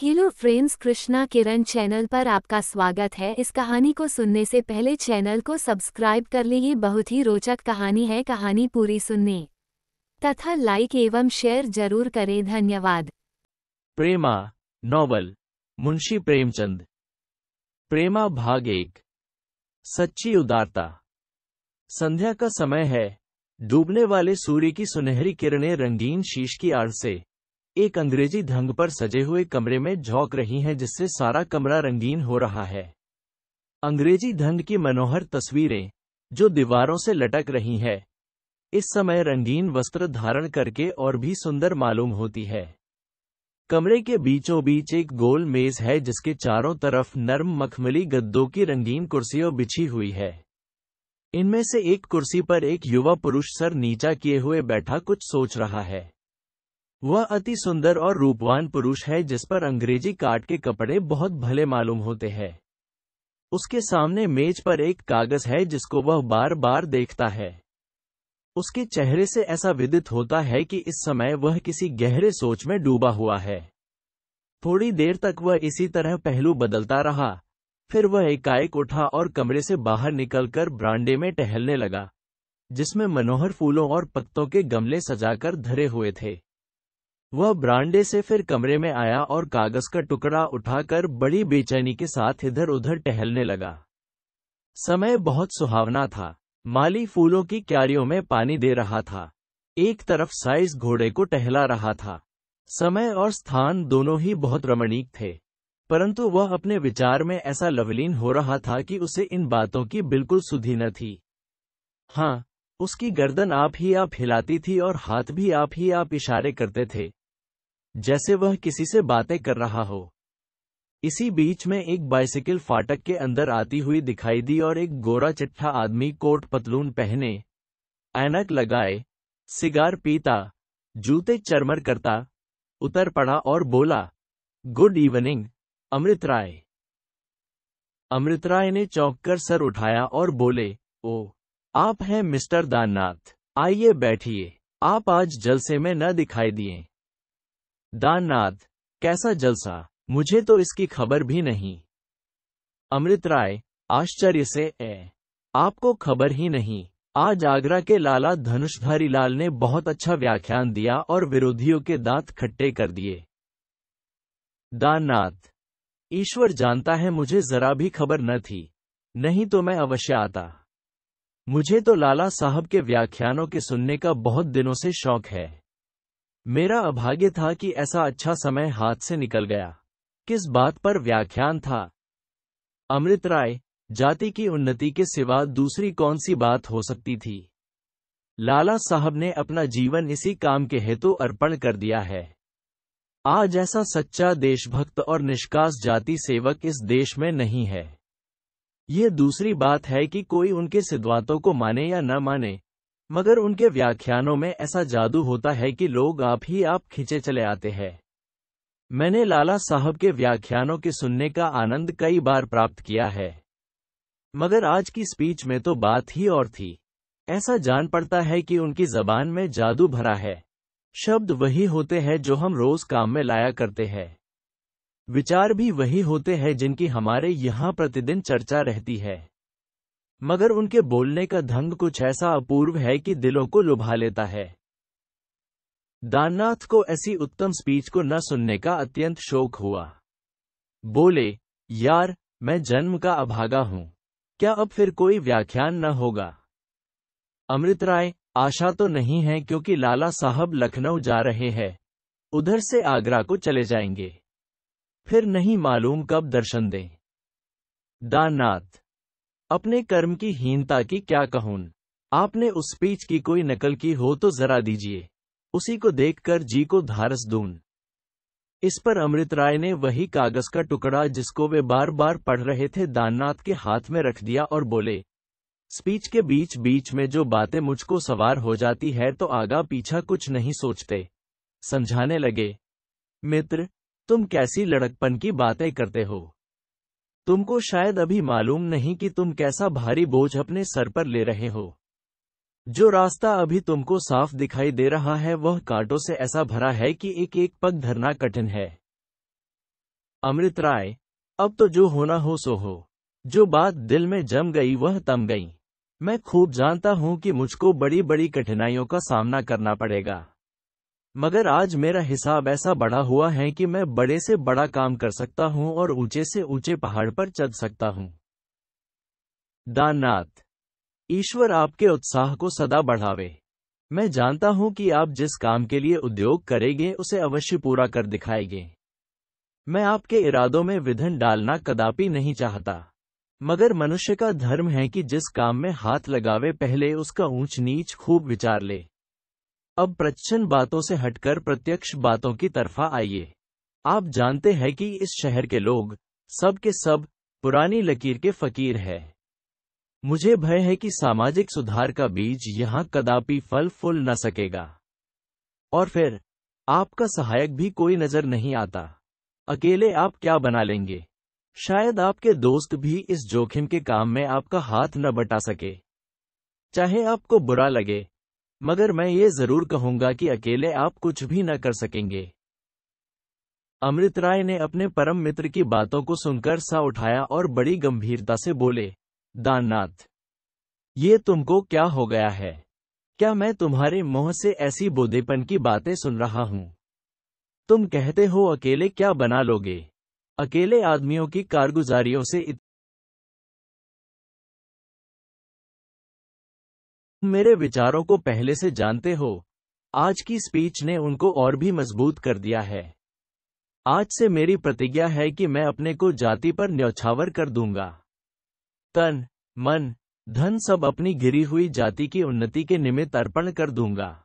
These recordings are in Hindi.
हेलो फ्रेंड्स, कृष्णा किरण चैनल पर आपका स्वागत है। इस कहानी को सुनने से पहले चैनल को सब्सक्राइब कर लें। ये बहुत ही रोचक कहानी है। कहानी पूरी सुनने तथा लाइक एवं शेयर जरूर करें। धन्यवाद। प्रेमा नॉवल मुंशी प्रेमचंद। प्रेमा भाग 1। सच्ची उदारता। संध्या का समय है। डूबने वाले सूर्य की सुनहरी किरणें रंगीन शीश की आड़ से एक अंग्रेजी ढंग पर सजे हुए कमरे में झोंक रही हैं, जिससे सारा कमरा रंगीन हो रहा है। अंग्रेजी ढंग की मनोहर तस्वीरें जो दीवारों से लटक रही है, इस समय रंगीन वस्त्र धारण करके और भी सुंदर मालूम होती है। कमरे के बीचों बीच एक गोल मेज है, जिसके चारों तरफ नर्म मखमली गद्दों की रंगीन कुर्सियां बिछी हुई है। इनमें से एक कुर्सी पर एक युवा पुरुष सर नीचा किए हुए बैठा कुछ सोच रहा है। वह अति सुंदर और रूपवान पुरुष है, जिस पर अंग्रेजी काट के कपड़े बहुत भले मालूम होते हैं। उसके सामने मेज पर एक कागज है, जिसको वह बार बार देखता है। उसके चेहरे से ऐसा विदित होता है कि इस समय वह किसी गहरे सोच में डूबा हुआ है। थोड़ी देर तक वह इसी तरह पहलू बदलता रहा। फिर वह एकाएक उठा और कमरे से बाहर निकलकर बरामदे में टहलने लगा, जिसमें मनोहर फूलों और पत्तों के गमले सजाकर धरे हुए थे। वह बरामदे से फिर कमरे में आया और कागज का टुकड़ा उठाकर बड़ी बेचैनी के साथ इधर उधर टहलने लगा। समय बहुत सुहावना था। माली फूलों की क्यारियों में पानी दे रहा था। एक तरफ साइज घोड़े को टहला रहा था। समय और स्थान दोनों ही बहुत रमणीक थे, परंतु वह अपने विचार में ऐसा लवलीन हो रहा था कि उसे इन बातों की बिल्कुल सुधि न थी। हाँ, उसकी गर्दन आप ही आप हिलाती थी और हाथ भी आप ही आप इशारे करते थे, जैसे वह किसी से बातें कर रहा हो। इसी बीच में एक बाइसिकल फाटक के अंदर आती हुई दिखाई दी और एक गोरा चिट्ठा आदमी कोट पतलून पहने, ऐनक लगाए, सिगार पीता, जूते चरमर करता उतर पड़ा और बोला, गुड इवनिंग अमृत राय। अमृत राय ने चौंक कर सर उठाया और बोले, ओ, आप हैं मिस्टर दाननाथ, आइए बैठिए। आप आज जलसे में न दिखाई दिए। दाननाथ, कैसा जलसा? मुझे तो इसकी खबर भी नहीं। अमृत राय आश्चर्य से, आपको खबर ही नहीं? आज आगरा के लाला धनुषधारी लाल ने बहुत अच्छा व्याख्यान दिया और विरोधियों के दांत खट्टे कर दिए। दाननाथ, ईश्वर जानता है मुझे जरा भी खबर न थी, नहीं तो मैं अवश्य आता। मुझे तो लाला साहब के व्याख्यानों के सुनने का बहुत दिनों से शौक है। मेरा अभाग्य था कि ऐसा अच्छा समय हाथ से निकल गया। किस बात पर व्याख्यान था? अमृत राय, जाति की उन्नति के सिवा दूसरी कौन सी बात हो सकती थी? लाला साहब ने अपना जीवन इसी काम के हेतु अर्पण कर दिया है। आज ऐसा सच्चा देशभक्त और निष्कास जाति सेवक इस देश में नहीं है। यह दूसरी बात है कि कोई उनके सिद्धांतों को माने या न माने, मगर उनके व्याख्यानों में ऐसा जादू होता है कि लोग आप ही आप खींचे चले आते हैं। मैंने लाला साहब के व्याख्यानों के सुनने का आनंद कई बार प्राप्त किया है, मगर आज की स्पीच में तो बात ही और थी। ऐसा जान पड़ता है कि उनकी जबान में जादू भरा है। शब्द वही होते हैं जो हम रोज काम में लाया करते हैं। विचार भी वही होते हैं जिनकी हमारे यहाँ प्रतिदिन चर्चा रहती है, मगर उनके बोलने का ढंग कुछ ऐसा अपूर्व है कि दिलों को लुभा लेता है। दाननाथ को ऐसी उत्तम स्पीच को न सुनने का अत्यंत शौक हुआ। बोले, यार, मैं जन्म का अभागा हूं, क्या अब फिर कोई व्याख्यान न होगा? अमृत राय, आशा तो नहीं है, क्योंकि लाला साहब लखनऊ जा रहे हैं, उधर से आगरा को चले जाएंगे, फिर नहीं मालूम कब दर्शन दें। दाननाथ, अपने कर्म की हीनता की क्या कहूं। आपने उस स्पीच की कोई नकल की हो तो जरा दीजिए, उसी को देखकर जी को धारस दून। इस पर अमृत राय ने वही कागज का टुकड़ा जिसको वे बार बार पढ़ रहे थे दाननाथ के हाथ में रख दिया और बोले, स्पीच के बीच बीच में जो बातें मुझको सवार हो जाती है तो आगा पीछा कुछ नहीं सोचते। समझाने लगे, मित्र, तुम कैसी लड़कपन की बातें करते हो। तुमको शायद अभी मालूम नहीं कि तुम कैसा भारी बोझ अपने सर पर ले रहे हो। जो रास्ता अभी तुमको साफ दिखाई दे रहा है वह कांटों से ऐसा भरा है कि एक एक पग धरना कठिन है। अमृत राय, अब तो जो होना हो सो हो। जो बात दिल में जम गई वह तम गई। मैं खूब जानता हूं कि मुझको बड़ी बड़ी कठिनाइयों का सामना करना पड़ेगा, मगर आज मेरा हिसाब ऐसा बढ़ा हुआ है कि मैं बड़े से बड़ा काम कर सकता हूं और ऊंचे से ऊंचे पहाड़ पर चढ़ सकता हूं। दाननाथ, ईश्वर आपके उत्साह को सदा बढ़ावे। मैं जानता हूं कि आप जिस काम के लिए उद्योग करेंगे उसे अवश्य पूरा कर दिखाएंगे। मैं आपके इरादों में विघ्न डालना कदापि नहीं चाहता, मगर मनुष्य का धर्म है कि जिस काम में हाथ लगावे पहले उसका ऊंच नीच खूब विचार ले। अब प्रच्छन्न बातों से हटकर प्रत्यक्ष बातों की तरफा आइए। आप जानते हैं कि इस शहर के लोग सब के सब पुरानी लकीर के फकीर है। मुझे भय है कि सामाजिक सुधार का बीज यहाँ कदापि फल फूल न सकेगा। और फिर आपका सहायक भी कोई नजर नहीं आता। अकेले आप क्या बना लेंगे? शायद आपके दोस्त भी इस जोखिम के काम में आपका हाथ न बटा सके। चाहे आपको बुरा लगे, मगर मैं ये जरूर कहूंगा कि अकेले आप कुछ भी न कर सकेंगे। अमृत राय ने अपने परम मित्र की बातों को सुनकर सा उठाया और बड़ी गंभीरता से बोले, दाननाथ, ये तुमको क्या हो गया है? क्या मैं तुम्हारे मुंह से ऐसी बोधेपन की बातें सुन रहा हूं? तुम कहते हो अकेले क्या बना लोगे? अकेले आदमियों की कारगुजारियों से मेरे विचारों को पहले से जानते हो। आज की स्पीच ने उनको और भी मजबूत कर दिया है। आज से मेरी प्रतिज्ञा है कि मैं अपने को जाति पर न्यौछावर कर दूंगा। तन, मन, धन सब अपनी गिरी हुई जाति की उन्नति के निमित्त अर्पण कर दूंगा।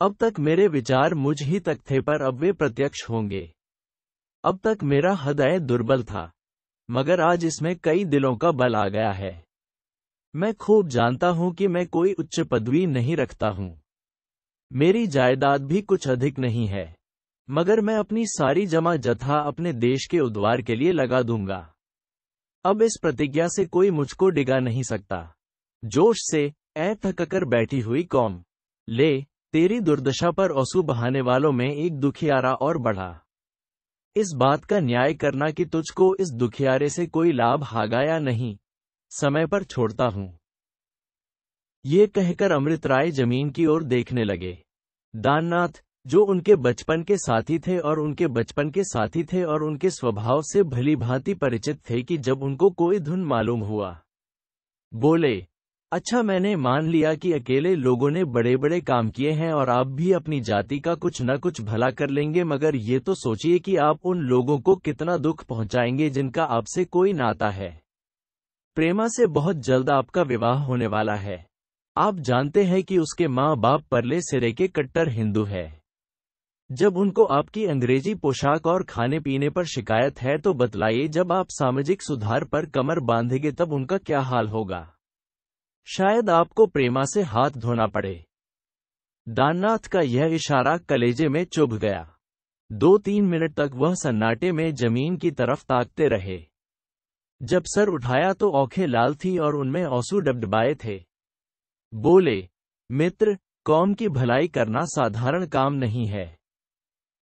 अब तक मेरे विचार मुझ ही तक थे, पर अब वे प्रत्यक्ष होंगे। अब तक मेरा हृदय दुर्बल था, मगर आज इसमें कई दिलों का बल आ गया है। मैं खूब जानता हूं कि मैं कोई उच्च पदवी नहीं रखता हूं। मेरी जायदाद भी कुछ अधिक नहीं है, मगर मैं अपनी सारी जमा जथा अपने देश के उद्धार के लिए लगा दूंगा। अब इस प्रतिज्ञा से कोई मुझको डिगा नहीं सकता। जोश से ऐ थककर बैठी हुई कौम, ले तेरी दुर्दशा पर आंसू बहाने वालों में एक दुखियारा और बढ़ा। इस बात का न्याय करना कि तुझको इस दुखियारे से कोई लाभ हागा या नहीं, समय पर छोड़ता हूं। ये कहकर अमृत राय जमीन की ओर देखने लगे। दाननाथ, जो उनके बचपन के साथी थे और उनके स्वभाव से भली भांति परिचित थे कि जब उनको कोई धुन मालूम हुआ, बोले, अच्छा, मैंने मान लिया कि अकेले लोगों ने बड़े बड़े काम किए हैं और आप भी अपनी जाति का कुछ न कुछ भला कर लेंगे, मगर ये तो सोचिए कि आप उन लोगों को कितना दुख पहुंचाएंगे जिनका आपसे कोई नाता है। प्रेमा से बहुत जल्द आपका विवाह होने वाला है। आप जानते हैं कि उसके माँ बाप परले सिरे के कट्टर हिंदू है। जब उनको आपकी अंग्रेजी पोशाक और खाने पीने पर शिकायत है तो बतलाइए, जब आप सामाजिक सुधार पर कमर बांधेंगे तब उनका क्या हाल होगा। शायद आपको प्रेमा से हाथ धोना पड़े। दाननाथ का यह इशारा कलेजे में चुभ गया। 2-3 मिनट तक वह सन्नाटे में जमीन की तरफ ताकते रहे। जब सर उठाया तो आंखें लाल थी और उनमें आंसू डबडबाए थे। बोले, मित्र, कौम की भलाई करना साधारण काम नहीं है।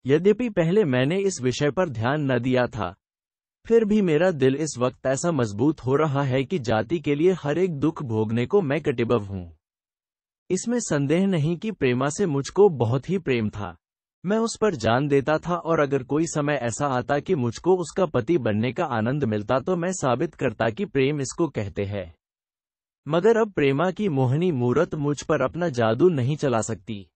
यद्यपि पहले मैंने इस विषय पर ध्यान न दिया था, फिर भी मेरा दिल इस वक्त ऐसा मजबूत हो रहा है कि जाति के लिए हर एक दुख भोगने को मैं कटिबद्ध हूं। इसमें संदेह नहीं कि प्रेमा से मुझको बहुत ही प्रेम था। मैं उस पर जान देता था और अगर कोई समय ऐसा आता कि मुझको उसका पति बनने का आनंद मिलता तो मैं साबित करता कि प्रेम इसको कहते हैं। मगर अब प्रेमा की मोहनी मूरत मुझ पर अपना जादू नहीं चला सकती।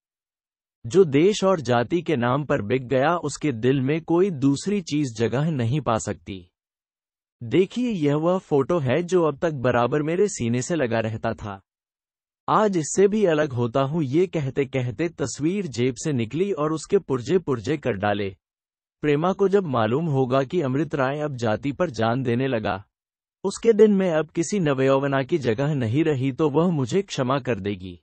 जो देश और जाति के नाम पर बिक गया उसके दिल में कोई दूसरी चीज जगह नहीं पा सकती। देखिए, यह वह फोटो है जो अब तक बराबर मेरे सीने से लगा रहता था। आज इससे भी अलग होता हूं। ये कहते कहते तस्वीर जेब से निकली और उसके पुर्जे पुर्जे कर डाले। प्रेमा को जब मालूम होगा कि अमृत राय अब जाति पर जान देने लगा, उसके दिन में अब किसी नवयौवना की जगह नहीं रही, तो वह मुझे क्षमा कर देगी।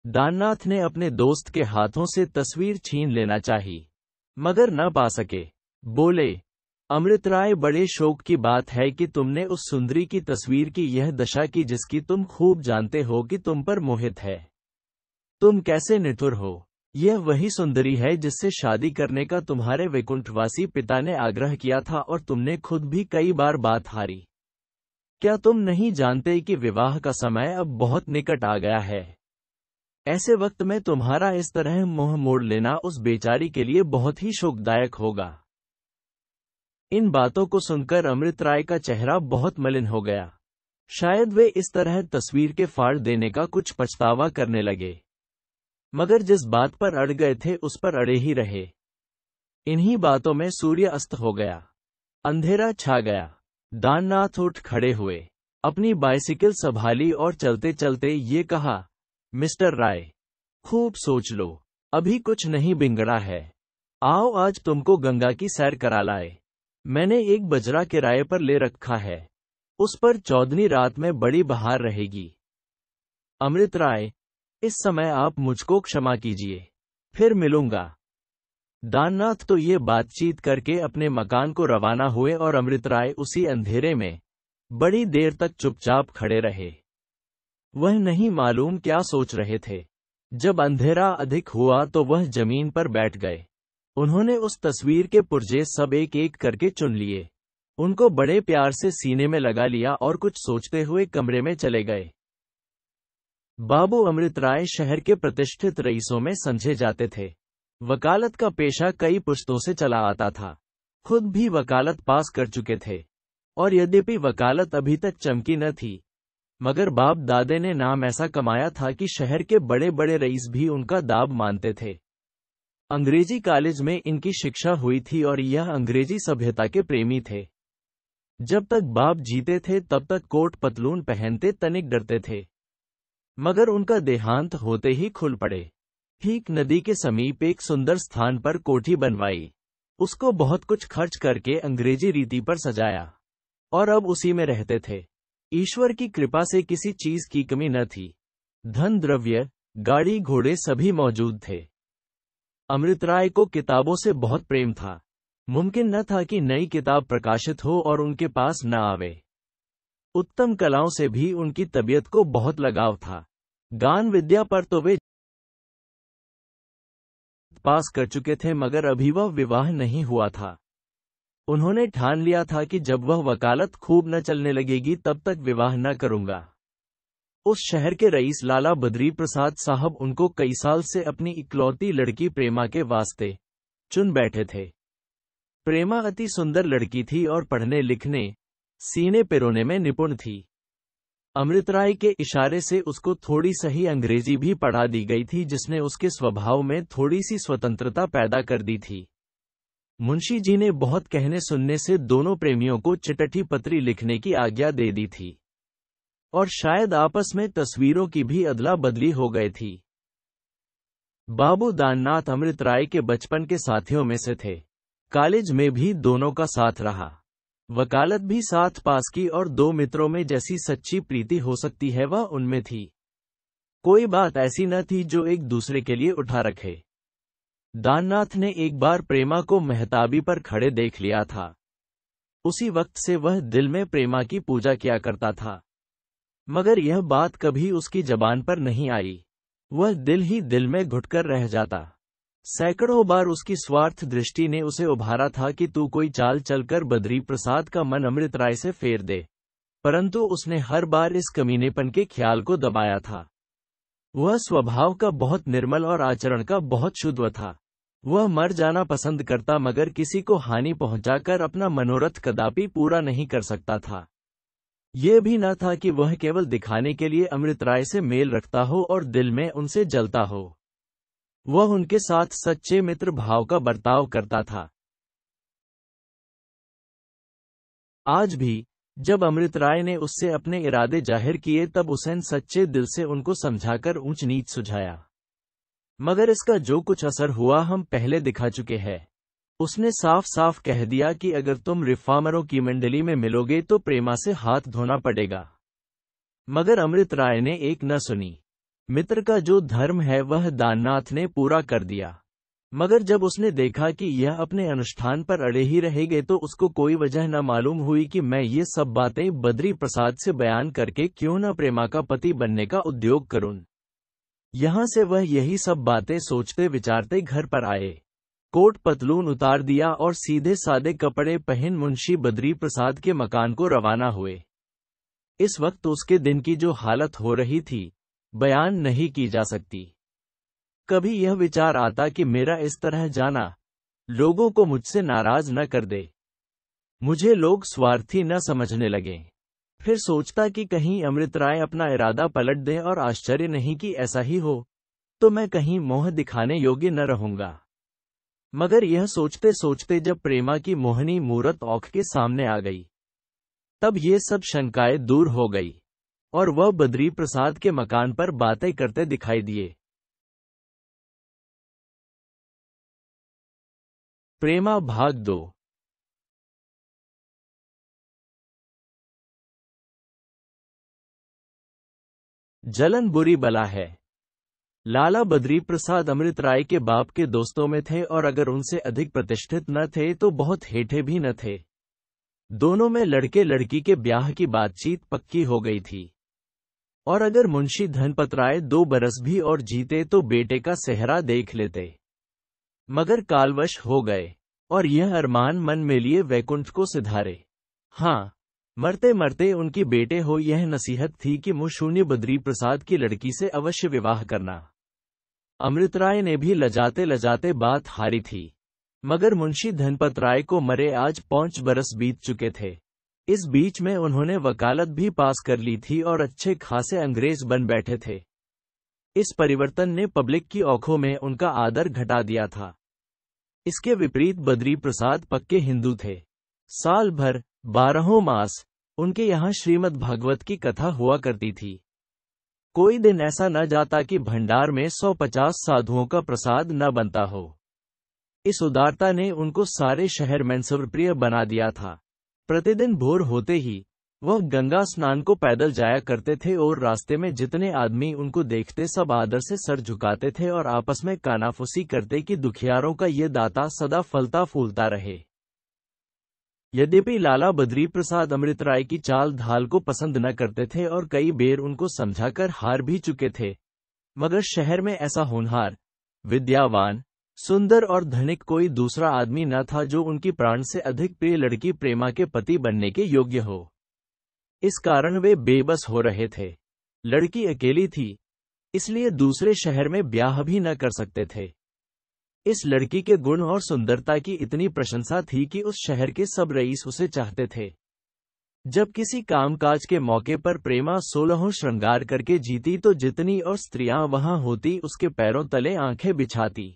दाननाथ ने अपने दोस्त के हाथों से तस्वीर छीन लेना चाही, मगर न पा सके। बोले, अमृत राय, बड़े शोक की बात है कि तुमने उस सुंदरी की तस्वीर की यह दशा की जिसकी तुम खूब जानते हो कि तुम पर मोहित है। तुम कैसे निठुर हो। यह वही सुंदरी है जिससे शादी करने का तुम्हारे वैकुंठवासी पिता ने आग्रह किया था और तुमने खुद भी कई बार बात हारी। क्या तुम नहीं जानते कि विवाह का समय अब बहुत निकट आ गया है? ऐसे वक्त में तुम्हारा इस तरह मुंह मोड़ लेना उस बेचारी के लिए बहुत ही शोकदायक होगा। इन बातों को सुनकर अमृत राय का चेहरा बहुत मलिन हो गया। शायद वे इस तरह तस्वीर के फाड़ देने का कुछ पछतावा करने लगे, मगर जिस बात पर अड़ गए थे उस पर अड़े ही रहे। इन्हीं बातों में सूर्य अस्त हो गया, अंधेरा छा गया। दाननाथ उठ खड़े हुए, अपनी बाइसिकल संभाली और चलते चलते ये कहा, मिस्टर राय, खूब सोच लो, अभी कुछ नहीं बिगड़ा है। आओ आज तुमको गंगा की सैर करा लाए। मैंने एक बजरा किराए पर ले रखा है, उस पर चौदहवीं रात में बड़ी बहार रहेगी। अमृत राय, इस समय आप मुझको क्षमा कीजिए, फिर मिलूंगा। दाननाथ तो ये बातचीत करके अपने मकान को रवाना हुए और अमृत राय उसी अंधेरे में बड़ी देर तक चुपचाप खड़े रहे। वह नहीं मालूम क्या सोच रहे थे। जब अंधेरा अधिक हुआ तो वह जमीन पर बैठ गए। उन्होंने उस तस्वीर के पुर्जे सब एक एक करके चुन लिए, उनको बड़े प्यार से सीने में लगा लिया और कुछ सोचते हुए कमरे में चले गए। बाबू अमृत राय शहर के प्रतिष्ठित रईसों में समझे जाते थे। वकालत का पेशा कई पुश्तों से चला आता था। खुद भी वकालत पास कर चुके थे, और यद्यपि वकालत अभी तक चमकी न थी, मगर बाप दादे ने नाम ऐसा कमाया था कि शहर के बड़े बड़े रईस भी उनका दाब मानते थे। अंग्रेजी कॉलेज में इनकी शिक्षा हुई थी और यह अंग्रेजी सभ्यता के प्रेमी थे। जब तक बाप जीते थे तब तक कोट पतलून पहनते तनिक डरते थे, मगर उनका देहांत होते ही खुल पड़े। ठीक नदी के समीप एक सुंदर स्थान पर कोठी बनवाई, उसको बहुत कुछ खर्च करके अंग्रेजी रीति पर सजाया, और अब उसी में रहते थे। ईश्वर की कृपा से किसी चीज की कमी न थी। धन द्रव्य, गाड़ी घोड़े सभी मौजूद थे। अमृत राय को किताबों से बहुत प्रेम था। मुमकिन न था कि नई किताब प्रकाशित हो और उनके पास न आवे। उत्तम कलाओं से भी उनकी तबीयत को बहुत लगाव था। गान विद्या पर तो वे पास कर चुके थे, मगर अभी वह विवाह नहीं हुआ था। उन्होंने ठान लिया था कि जब वह वकालत खूब न चलने लगेगी तब तक विवाह न करूंगा। उस शहर के रईस लाला बद्री प्रसाद साहब उनको कई साल से अपनी इकलौती लड़की प्रेमा के वास्ते चुन बैठे थे। प्रेमा अति सुंदर लड़की थी और पढ़ने लिखने, सीने पिरोने में निपुण थी। अमृत राय के इशारे से उसको थोड़ी सही अंग्रेजी भी पढ़ा दी गई थी, जिसने उसके स्वभाव में थोड़ी सी स्वतंत्रता पैदा कर दी थी। मुंशी जी ने बहुत कहने सुनने से दोनों प्रेमियों को चिट्ठी पत्री लिखने की आज्ञा दे दी थी, और शायद आपस में तस्वीरों की भी अदला बदली हो गई थी। बाबू दाननाथ अमृत राय के बचपन के साथियों में से थे। कॉलेज में भी दोनों का साथ रहा, वकालत भी साथ पास की, और दो मित्रों में जैसी सच्ची प्रीति हो सकती है वह उनमें थी। कोई बात ऐसी न थी जो एक दूसरे के लिए उठा रखे। दाननाथ ने एक बार प्रेमा को महताबी पर खड़े देख लिया था। उसी वक्त से वह दिल में प्रेमा की पूजा किया करता था, मगर यह बात कभी उसकी जबान पर नहीं आई। वह दिल ही दिल में घुटकर रह जाता। सैकड़ों बार उसकी स्वार्थ दृष्टि ने उसे उभारा था कि तू कोई चाल चलकर बद्री प्रसाद का मन अमृत राय से फेर दे, परंतु उसने हर बार इस कमीनेपन के ख्याल को दबाया था। वह स्वभाव का बहुत निर्मल और आचरण का बहुत शुद्ध था। वह मर जाना पसंद करता, मगर किसी को हानि पहुंचाकर अपना मनोरथ कदापि पूरा नहीं कर सकता था। यह भी न था कि वह केवल दिखाने के लिए अमृत राय से मेल रखता हो और दिल में उनसे जलता हो। वह उनके साथ सच्चे मित्र भाव का बर्ताव करता था। आज भी जब अमृत राय ने उससे अपने इरादे जाहिर किए तब उसने सच्चे दिल से उनको समझाकर ऊंच नीच सुझाया, मगर इसका जो कुछ असर हुआ हम पहले दिखा चुके हैं। उसने साफ साफ कह दिया कि अगर तुम रिफॉर्मरों की मंडली में मिलोगे तो प्रेमा से हाथ धोना पड़ेगा। मगर अमृत राय ने एक न सुनी। मित्र का जो धर्म है वह दाननाथ ने पूरा कर दिया, मगर जब उसने देखा कि यह अपने अनुष्ठान पर अड़े ही रहेंगे तो उसको कोई वजह न मालूम हुई कि मैं ये सब बातें बद्री प्रसाद से बयान करके क्यों न प्रेमा का पति बनने का उद्योग करूं। यहाँ से वह यही सब बातें सोचते विचारते घर पर आए। कोट पतलून उतार दिया और सीधे सादे कपड़े पहन मुंशी बद्री प्रसाद के मकान को रवाना हुए। इस वक्त उसके दिन की जो हालत हो रही थी, बयान नहीं की जा सकती। कभी यह विचार आता कि मेरा इस तरह जाना लोगों को मुझसे नाराज न कर दे, मुझे लोग स्वार्थी न समझने लगे। फिर सोचता कि कहीं अमृत राय अपना इरादा पलट दे और आश्चर्य नहीं कि ऐसा ही हो, तो मैं कहीं मोह दिखाने योग्य न रहूंगा। मगर यह सोचते सोचते जब प्रेमा की मोहनी मूरत आँख के सामने आ गई, तब ये सब शंकाएं दूर हो गई और वह बद्री प्रसाद के मकान पर बातें करते दिखाई दिए। प्रेमा भाग 2। जलन बुरी बला है। लाला बद्री प्रसाद अमृत राय के बाप के दोस्तों में थे और अगर उनसे अधिक प्रतिष्ठित न थे तो बहुत हेठे भी न थे। दोनों में लड़के लड़की के ब्याह की बातचीत पक्की हो गई थी और अगर मुंशी धनपत राय 2 बरस भी और जीते तो बेटे का सेहरा देख लेते। मगर कालवश हो गए और यह अरमान मन में लिए वैकुंठ को सिधारे। हाँ, मरते मरते उनकी बेटे हो यह नसीहत थी कि मुशून्य बद्री प्रसाद की लड़की से अवश्य विवाह करना। अमृत राय ने भी लजाते लजाते बात हारी थी, मगर मुंशी धनपत राय को मरे आज 5 बरस बीत चुके थे। इस बीच में उन्होंने वकालत भी पास कर ली थी और अच्छे खासे अंग्रेज बन बैठे थे। इस परिवर्तन ने पब्लिक की आंखों में उनका आदर घटा दिया था। इसके विपरीत बद्री प्रसाद पक्के हिंदू थे। साल भर 12 मास उनके यहाँ श्रीमद् भागवत की कथा हुआ करती थी। कोई दिन ऐसा न जाता कि भंडार में 150 साधुओं का प्रसाद न बनता हो। इस उदारता ने उनको सारे शहर में सर्वप्रिय बना दिया था। प्रतिदिन भोर होते ही वह गंगा स्नान को पैदल जाया करते थे और रास्ते में जितने आदमी उनको देखते सब आदर से सर झुकाते थे और आपस में कानाफूसी करते कि दुखियारों का ये दाता सदा फलता फूलता रहे। यद्यपि लाला बद्री प्रसाद अमृत राय की चाल ढाल को पसंद न करते थे और कई बेर उनको समझाकर हार भी चुके थे, मगर शहर में ऐसा होनहार, विद्यावान, सुंदर और धनिक कोई दूसरा आदमी न था जो उनकी प्राण से अधिक प्रिय लड़की प्रेमा के पति बनने के योग्य हो। इस कारण वे बेबस हो रहे थे। लड़की अकेली थी, इसलिए दूसरे शहर में ब्याह भी न कर सकते थे। इस लड़की के गुण और सुंदरता की इतनी प्रशंसा थी कि उस शहर के सब रईस उसे चाहते थे। जब किसी कामकाज के मौके पर प्रेमा 16 श्रृंगार करके जीती तो जितनी और स्त्रियां वहां होती उसके पैरों तले आंखें बिछाती।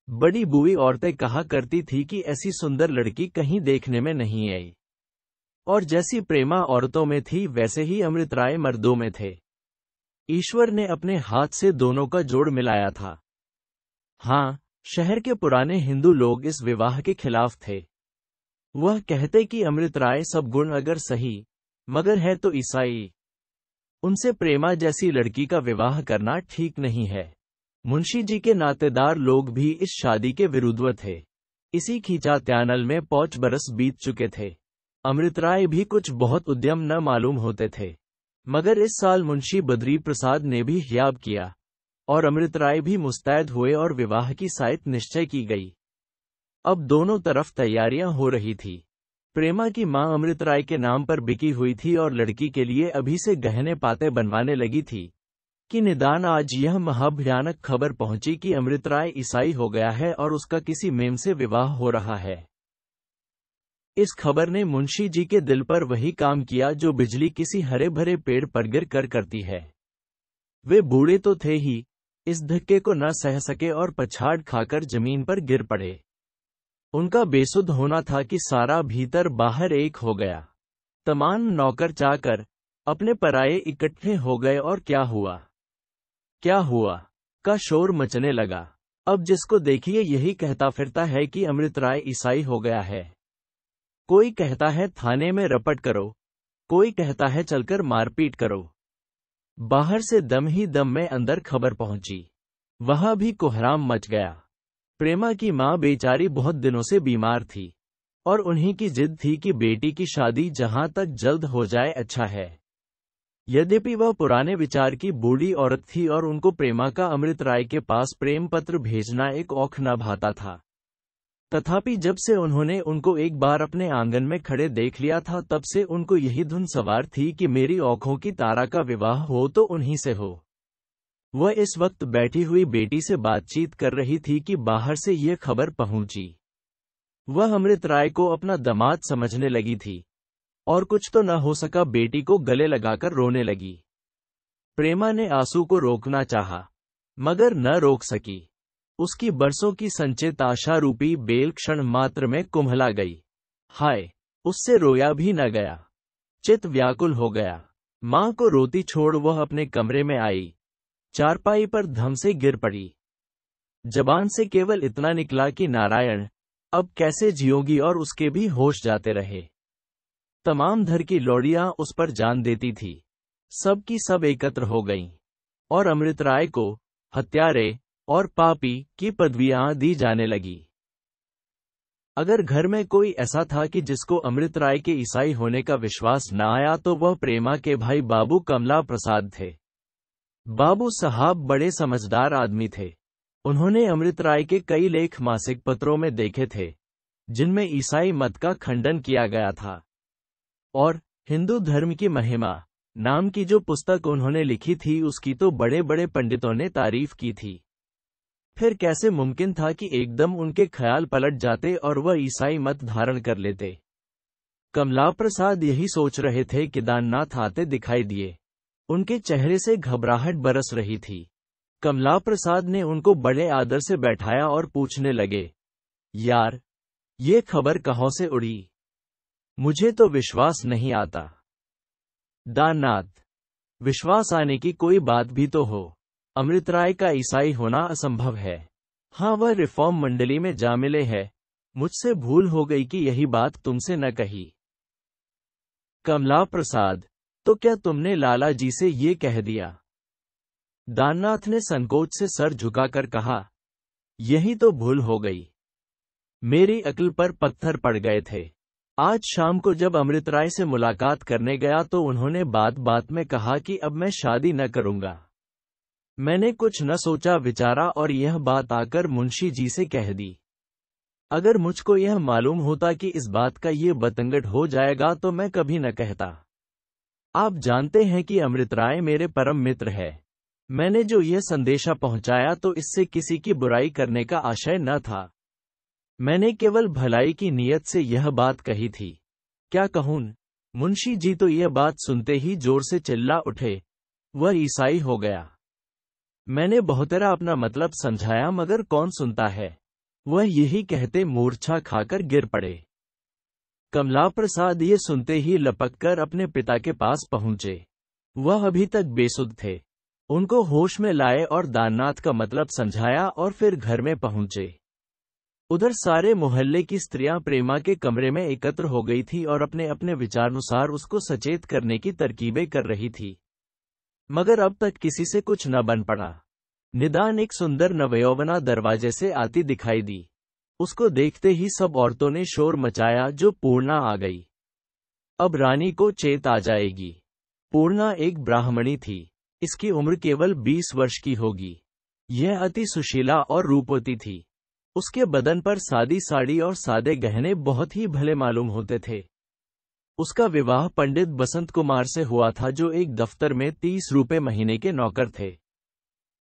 बड़ी बुई औरतें कहा करती थी कि ऐसी सुंदर लड़की कहीं देखने में नहीं आई। और जैसी प्रेमा औरतों में थी वैसे ही अमृत राय मर्दों में थे। ईश्वर ने अपने हाथ से दोनों का जोड़ मिलाया था। हाँ, शहर के पुराने हिंदू लोग इस विवाह के खिलाफ थे। वह कहते कि अमृत राय सब गुण अगर सही, मगर है तो ईसाई। उनसे प्रेमा जैसी लड़की का विवाह करना ठीक नहीं है। मुंशी जी के नातेदार लोग भी इस शादी के विरुद्ध थे। इसी खींचात्यानल में 5 बरस बीत चुके थे। अमृत राय भी कुछ बहुत उद्यम न मालूम होते थे, मगर इस साल मुंशी बद्री प्रसाद ने भी हियाब किया और अमृत राय भी मुस्तैद हुए और विवाह की साइत निश्चय की गई। अब दोनों तरफ तैयारियां हो रही थी। प्रेमा की मां अमृत राय के नाम पर बिकी हुई थी और लड़की के लिए अभी से गहने पाते बनवाने लगी थी कि निदान आज यह महाभयानक खबर पहुंची कि अमृत राय ईसाई हो गया है और उसका किसी मेम से विवाह हो रहा है। इस खबर ने मुंशी जी के दिल पर वही काम किया जो बिजली किसी हरे भरे पेड़ पर गिर कर करती है। वे बूढ़े तो थे ही, इस धक्के को न सह सके और पछाड़ खाकर जमीन पर गिर पड़े। उनका बेसुध होना था कि सारा भीतर बाहर एक हो गया। तमाम नौकर चाकर अपने पराये इकट्ठे हो गए और क्या हुआ का शोर मचने लगा। अब जिसको देखिए यही कहता फिरता है कि अमृत राय ईसाई हो गया है। कोई कहता है थाने में रपट करो, कोई कहता है चलकर मारपीट करो। बाहर से दम ही दम में अंदर खबर पहुंची। वहां भी कोहराम मच गया। प्रेमा की मां बेचारी बहुत दिनों से बीमार थी और उन्हीं की जिद थी कि बेटी की शादी जहां तक जल्द हो जाए अच्छा है। यद्यपि वह पुराने विचार की बूढ़ी औरत थी और उनको प्रेमा का अमृत राय के पास प्रेम पत्र भेजना एक औख न भाता था, तथापि जब से उन्होंने उनको एक बार अपने आंगन में खड़े देख लिया था तब से उनको यही धुन सवार थी कि मेरी औंखों की तारा का विवाह हो तो उन्हीं से हो। वह इस वक्त बैठी हुई बेटी से बातचीत कर रही थी कि बाहर से यह खबर पहुंची। वह अमृत राय को अपना दामाद समझने लगी थी और कुछ तो न हो सका, बेटी को गले लगाकर रोने लगी। प्रेमा ने आंसू को रोकना चाहा, मगर न रोक सकी। उसकी बरसों की संचित आशा रूपी बेल क्षण मात्र में कुम्हला गई। हाय, उससे रोया भी न गया। चित व्याकुल हो गया। मां को रोती छोड़ वह अपने कमरे में आई, चारपाई पर धम से गिर पड़ी। जबान से केवल इतना निकला कि नारायण, अब कैसे जियोगी, और उसके भी होश जाते रहे। तमाम धर की लौड़ियां उस पर जान देती थी। सब की सब एकत्र हो गईं और अमृत राय को हत्यारे और पापी की पदवियां दी जाने लगी। अगर घर में कोई ऐसा था कि जिसको अमृत राय के ईसाई होने का विश्वास न आया तो वह प्रेमा के भाई बाबू कमला प्रसाद थे। बाबू साहब बड़े समझदार आदमी थे। उन्होंने अमृत राय के कई लेख मासिक पत्रों में देखे थे जिनमें ईसाई मत का खंडन किया गया था, और हिंदू धर्म की महिमा नाम की जो पुस्तक उन्होंने लिखी थी उसकी तो बड़े बड़े पंडितों ने तारीफ की थी। फिर कैसे मुमकिन था कि एकदम उनके ख्याल पलट जाते और वह ईसाई मत धारण कर लेते। कमला प्रसाद यही सोच रहे थे कि दाननाथ आते दिखाई दिए। उनके चेहरे से घबराहट बरस रही थी। कमला प्रसाद ने उनको बड़े आदर से बैठाया और पूछने लगे, यार, ये खबर कहाँ से उड़ी? मुझे तो विश्वास नहीं आता। दाननाथ, विश्वास आने की कोई बात भी तो हो। अमृत राय का ईसाई होना असंभव है। हाँ, वह रिफॉर्म मंडली में जा मिले है। मुझसे भूल हो गई कि यही बात तुमसे न कही। कमला प्रसाद, तो क्या तुमने लाला जी से ये कह दिया? दाननाथ ने संकोच से सर झुकाकर कहा, यही तो भूल हो गई। मेरी अक्ल पर पत्थर पड़ गए थे। आज शाम को जब अमृत राय से मुलाकात करने गया तो उन्होंने बात बात में कहा कि अब मैं शादी न करूंगा। मैंने कुछ न सोचा विचारा और यह बात आकर मुंशी जी से कह दी। अगर मुझको यह मालूम होता कि इस बात का ये बतंगड़ हो जाएगा तो मैं कभी न कहता। आप जानते हैं कि अमृत राय मेरे परम मित्र है। मैंने जो यह संदेशा पहुंचाया तो इससे किसी की बुराई करने का आशय न था। मैंने केवल भलाई की नीयत से यह बात कही थी। क्या कहूं? मुंशी जी तो यह बात सुनते ही जोर से चिल्ला उठे, वह ईसाई हो गया। मैंने बहुतेरा अपना मतलब समझाया मगर कौन सुनता है। वह यही कहते मूर्छा खाकर गिर पड़े। कमला प्रसाद ये सुनते ही लपककर अपने पिता के पास पहुंचे। वह अभी तक बेसुध थे। उनको होश में लाए और दाननाथ का मतलब समझाया और फिर घर में पहुंचे। उधर सारे मोहल्ले की स्त्रियां प्रेमा के कमरे में एकत्र हो गई थी और अपने अपने विचारानुसार उसको सचेत करने की तरकीबें कर रही थी, मगर अब तक किसी से कुछ न बन पड़ा। निदान एक सुंदर नवयौवना दरवाजे से आती दिखाई दी। उसको देखते ही सब औरतों ने शोर मचाया जो पूर्णा आ गई। अब रानी को चेत आ जाएगी। पूर्णा एक ब्राह्मणी थी। इसकी उम्र केवल 20 वर्ष की होगी। यह अति सुशीला और रूपवती थी। उसके बदन पर सादी साड़ी और सादे गहने बहुत ही भले मालूम होते थे। उसका विवाह पंडित बसंत कुमार से हुआ था जो एक दफ्तर में 30 रुपए महीने के नौकर थे।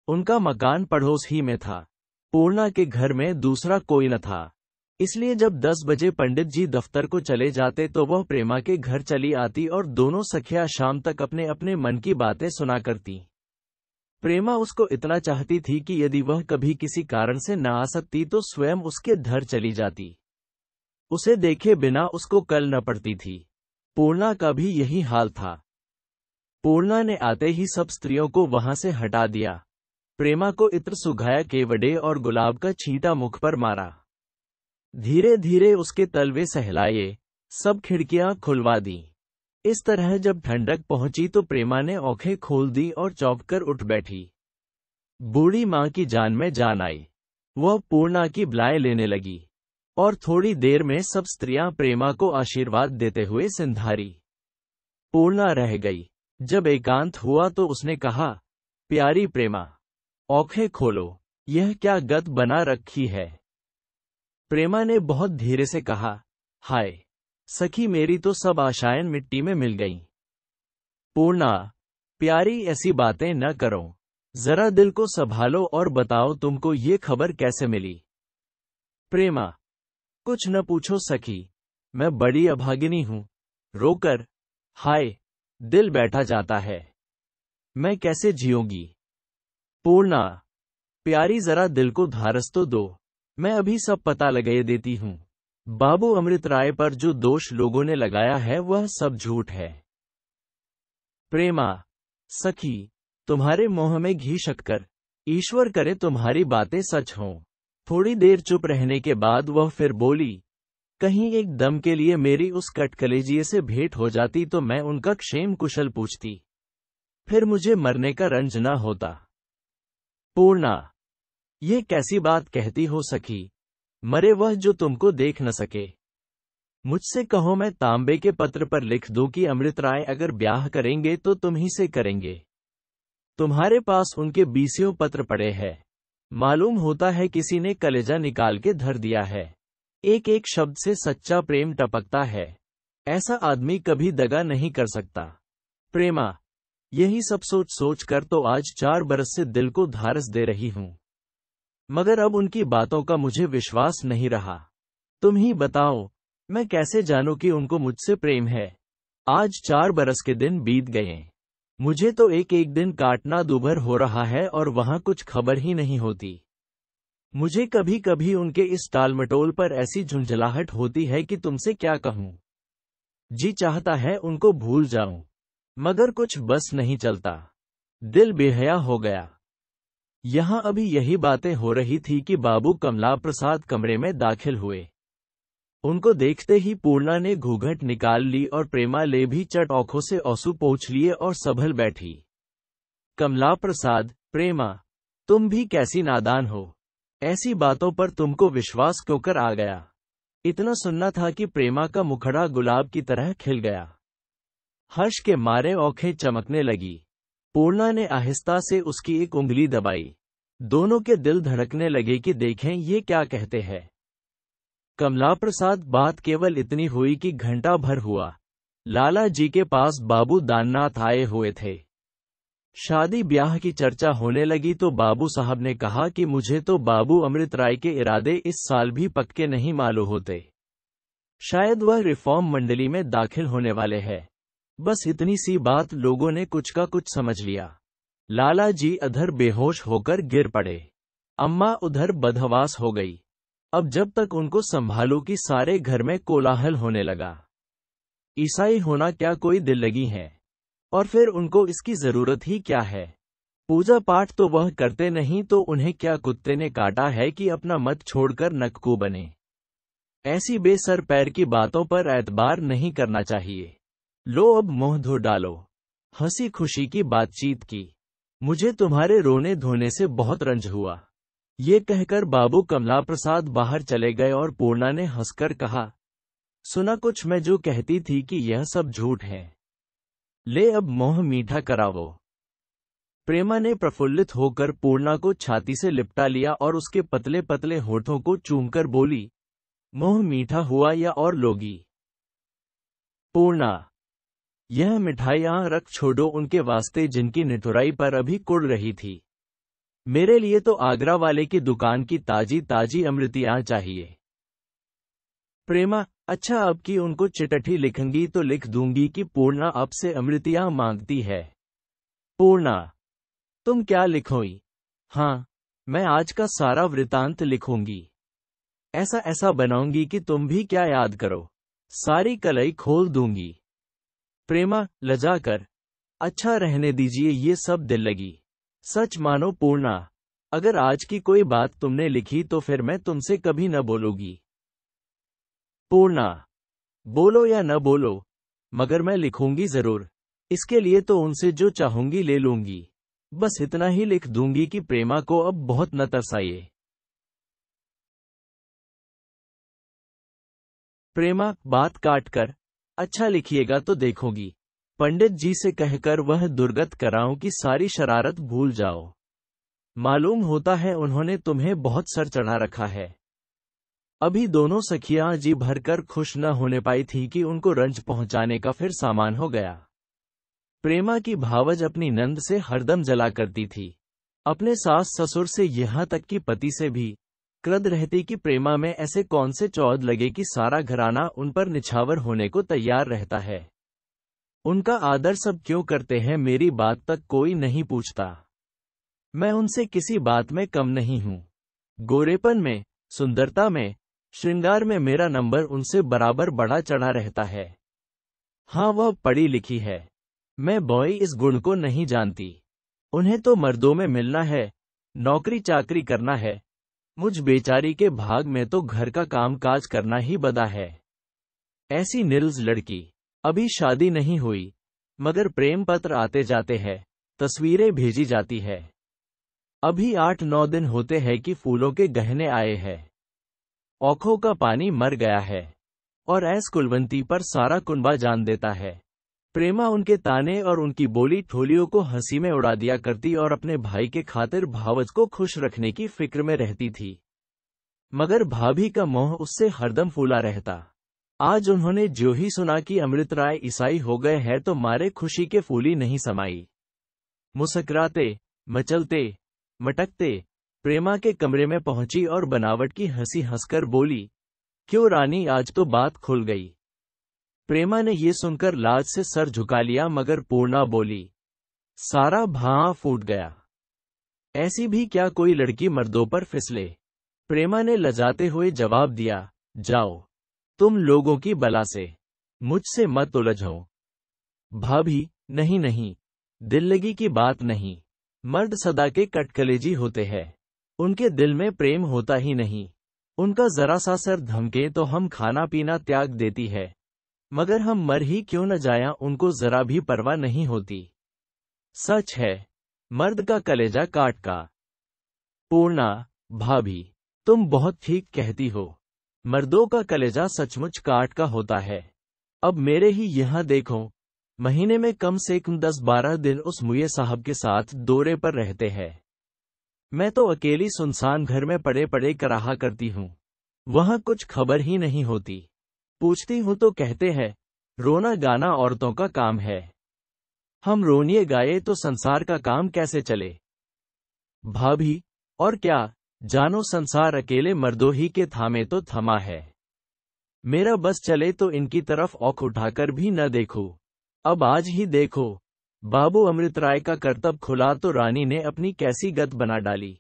उनका मकान पड़ोस ही में था। पूर्णा के घर में दूसरा कोई न था, इसलिए जब 10 बजे पंडित जी दफ्तर को चले जाते तो वह प्रेमा के घर चली आती और दोनों सखियां शाम तक अपने अपने मन की बातें सुना करती। प्रेमा उसको इतना चाहती थी कि यदि वह कभी किसी कारण से न आ सकती तो स्वयं उसके घर चली जाती। उसे देखे बिना उसको कल न पड़ती थी। पूर्णा का भी यही हाल था। पूर्णा ने आते ही सब स्त्रियों को वहां से हटा दिया। प्रेमा को इत्र सुघाया केवड़े और गुलाब का छींटा मुख पर मारा। धीरे धीरे उसके तलवे सहलाए, सब खिड़कियां खुलवा दी। इस तरह जब ठंडक पहुंची तो प्रेमा ने आंखें खोल दी और चौंककर उठ बैठी। बूढ़ी मां की जान में जान आई। वह पूर्णा की बलाएं लेने लगी और थोड़ी देर में सब स्त्रियां प्रेमा को आशीर्वाद देते हुए सिंधारी। पूर्णा रह गई। जब एकांत हुआ तो उसने कहा, प्यारी प्रेमा, आंखें खोलो, यह क्या गत बना रखी है। प्रेमा ने बहुत धीरे से कहा, हाय सखी, मेरी तो सब आशाएं मिट्टी में मिल गईं। पूर्णा, प्यारी ऐसी बातें न करो, जरा दिल को संभालो और बताओ तुमको ये खबर कैसे मिली। प्रेमा, कुछ न पूछो सखी, मैं बड़ी अभागिनी हूं। रोकर, हाय, दिल बैठा जाता है, मैं कैसे जियूंगी। पूर्णा, प्यारी जरा दिल को धारस तो दो, मैं अभी सब पता लगा देती हूं। बाबू अमृत राय पर जो दोष लोगों ने लगाया है वह सब झूठ है। प्रेमा, सखी, तुम्हारे मोह में घी शक्कर, ईश्वर करे तुम्हारी बातें सच हों। थोड़ी देर चुप रहने के बाद वह फिर बोली, कहीं एक दम के लिए मेरी उस कटकलेजिए से भेंट हो जाती तो मैं उनका क्षेम कुशल पूछती, फिर मुझे मरने का रंज न होता। पूर्णा, ये कैसी बात कहती हो सखी, मरे वह जो तुमको देख न सके। मुझसे कहो मैं तांबे के पत्र पर लिख दूं कि अमृत राय अगर ब्याह करेंगे तो तुम ही से करेंगे। तुम्हारे पास उनके 20 पत्र पड़े हैं, मालूम होता है किसी ने कलेजा निकाल के धर दिया है। एक एक शब्द से सच्चा प्रेम टपकता है, ऐसा आदमी कभी दगा नहीं कर सकता। प्रेमा, यही सब सोच सोच कर तो आज 4 बरस से दिल को धारस दे रही हूं, मगर अब उनकी बातों का मुझे विश्वास नहीं रहा। तुम ही बताओ, मैं कैसे जानूं कि उनको मुझसे प्रेम है। आज 4 बरस के दिन बीत गए, मुझे तो एक एक दिन काटना दूभर हो रहा है और वहां कुछ खबर ही नहीं होती। मुझे कभी कभी उनके इस टालमटोल पर ऐसी झुंझलाहट होती है कि तुमसे क्या कहूं। जी चाहता है उनको भूल जाऊं, मगर कुछ बस नहीं चलता, दिल बेहया हो गया। यहां अभी यही बातें हो रही थी कि बाबू कमला प्रसाद कमरे में दाखिल हुए। उनको देखते ही पूर्णा ने घूंघट निकाल ली और प्रेमा ले भी चट आंखों से आंसू पोंछ लिए और संभल बैठी। कमला प्रसाद, प्रेमा, तुम भी कैसी नादान हो, ऐसी बातों पर तुमको विश्वास क्यों कर आ गया। इतना सुनना था कि प्रेमा का मुखड़ा गुलाब की तरह खिल गया। हर्ष के मारे आंखें चमकने लगी। पूर्णा ने आहिस्ता से उसकी एक उंगली दबाई। दोनों के दिल धड़कने लगे कि देखें ये क्या कहते हैं। कमला प्रसाद, बात केवल इतनी हुई कि घंटा भर हुआ, लाला जी के पास बाबू दाननाथ आए हुए थे। शादी ब्याह की चर्चा होने लगी तो बाबू साहब ने कहा कि मुझे तो बाबू अमृत राय के इरादे इस साल भी पक्के नहीं मालूम होते, शायद वह रिफॉर्म मंडली में दाखिल होने वाले हैं। बस इतनी सी बात लोगों ने कुछ का कुछ समझ लिया। लाला जी अधर बेहोश होकर गिर पड़े, अम्मा उधर बदहवास हो गई। अब जब तक उनको संभालो कि सारे घर में कोलाहल होने लगा। ईसाई होना क्या कोई दिल लगी है, और फिर उनको इसकी जरूरत ही क्या है। पूजा पाठ तो वह करते नहीं तो उन्हें क्या कुत्ते ने काटा है कि अपना मत छोड़कर नक्कू बने। ऐसी बेसर पैर की बातों पर एतबार नहीं करना चाहिए। लो अब मुंह धो डालो। हंसी खुशी की बातचीत की। मुझे तुम्हारे रोने धोने से बहुत रंज हुआ। ये कहकर बाबू कमला प्रसाद बाहर चले गए और पूर्णा ने हंसकर कहा, सुना कुछ मैं जो कहती थी कि यह सब झूठ है। ले अब मोह मीठा करावो। प्रेमा ने प्रफुल्लित होकर पूर्णा को छाती से लिपटा लिया और उसके पतले पतले होठों को चूमकर बोली, मोह मीठा हुआ या और लोगी। पूर्णा, यह मिठाइयां रख छोड़ो उनके वास्ते जिनकी निठुराई पर अभी कुड़ रही थी। मेरे लिए तो आगरा वाले की दुकान की ताजी ताजी अमृतियां चाहिए। प्रेमा, अच्छा अब की उनको चिट्ठी लिखूंगी तो लिख दूंगी कि पूर्णा अब से अमृतियां मांगती है। पूर्णा, तुम क्या लिखोगी? हाँ, मैं आज का सारा वृतांत लिखूंगी। ऐसा ऐसा बनाऊंगी कि तुम भी क्या याद करो, सारी कलई खोल दूंगी। प्रेमा, लजाकर, अच्छा रहने दीजिए ये सब दिल लगी। सच मानो पूर्णा, अगर आज की कोई बात तुमने लिखी तो फिर मैं तुमसे कभी न बोलूंगी। पूर्णा, बोलो या न बोलो, मगर मैं लिखूंगी जरूर। इसके लिए तो उनसे जो चाहूंगी ले लूंगी। बस इतना ही लिख दूंगी कि प्रेमा को अब बहुत न तरसाइए। प्रेमा, बात काट कर, अच्छा लिखिएगा तो देखोगी। पंडित जी से कहकर वह दुर्गत कराओं की सारी शरारत भूल जाओ। मालूम होता है उन्होंने तुम्हें बहुत सर चढ़ा रखा है। अभी दोनों सखियां जी भरकर खुश न होने पाई थी कि उनको रंज पहुंचाने का फिर सामान हो गया। प्रेमा की भावज अपनी नंद से हरदम जला करती थी, अपने सास ससुर से, यहाँ तक कि पति से भी क्रुद्ध रहती कि प्रेमा में ऐसे कौन से चौद लगे कि सारा घराना उन पर निछावर होने को तैयार रहता है। उनका आदर सब क्यों करते हैं, मेरी बात तक कोई नहीं पूछता। मैं उनसे किसी बात में कम नहीं हूं। गोरेपन में, सुंदरता में, श्रृंगार में मेरा नंबर उनसे बराबर बढ़ा चढ़ा रहता है। हाँ, वह पढ़ी लिखी है, मैं बॉय इस गुण को नहीं जानती। उन्हें तो मर्दों में मिलना है, नौकरी चाकरी करना है। मुझ बेचारी के भाग में तो घर का काम काज करना ही बदा है। ऐसी निर्लज लड़की, अभी शादी नहीं हुई, मगर प्रेम पत्र आते जाते हैं, तस्वीरें भेजी जाती है। अभी 8-9 दिन होते हैं कि फूलों के गहने आए हैं। औखों का पानी मर गया है और ऐस कुलवंती पर सारा कुनबा जान देता है। प्रेमा उनके ताने और उनकी बोली ठोलियों को हंसी में उड़ा दिया करती और अपने भाई के खातिर भावज को खुश रखने की फिक्र में रहती थी, मगर भाभी का मोह उससे हरदम फूला रहता। आज उन्होंने जो ही सुना कि अमृत राय ईसाई हो गए हैं तो मारे खुशी के फूली नहीं समाई। मुस्कुराते, मचलते, मटकते प्रेमा के कमरे में पहुंची और बनावट की हंसी हंसकर बोली, क्यों रानी, आज तो बात खुल गई। प्रेमा ने ये सुनकर लाज से सर झुका लिया, मगर पूर्णा बोली, सारा भां फूट गया। ऐसी भी क्या कोई लड़की मर्दों पर फिसले। प्रेमा ने लजाते हुए जवाब दिया, जाओ, तुम लोगों की बला से मुझसे मत उलझो। भाभी, नहीं नहीं, दिल लगी की बात नहीं। मर्द सदा के कटकलेजी होते हैं, उनके दिल में प्रेम होता ही नहीं। उनका जरा सा सर धमके तो हम खाना पीना त्याग देती है, मगर हम मर ही क्यों न जाया उनको जरा भी परवाह नहीं होती। सच है, मर्द का कलेजा काट का। पूर्णा, भाभी, तुम बहुत ठीक कहती हो, मर्दों का कलेजा सचमुच काट का होता है। अब मेरे ही यहाँ देखो, महीने में कम से कम 10-12 दिन उस मुये साहब के साथ दौरे पर रहते हैं। मैं तो अकेली सुनसान घर में पड़े पड़े कराहा करती हूँ, वहाँ कुछ खबर ही नहीं होती। पूछती हूँ तो कहते हैं, रोना गाना औरतों का काम है। हम रोनिए गाए तो संसार का काम कैसे चले। भाभी, और क्या जानो, संसार अकेले मर्दों ही के थामे तो थमा है। मेरा बस चले तो इनकी तरफ औंख उठाकर भी न देखूं। अब आज ही देखो, बाबू अमृत राय का करतब खुला तो रानी ने अपनी कैसी गत बना डाली।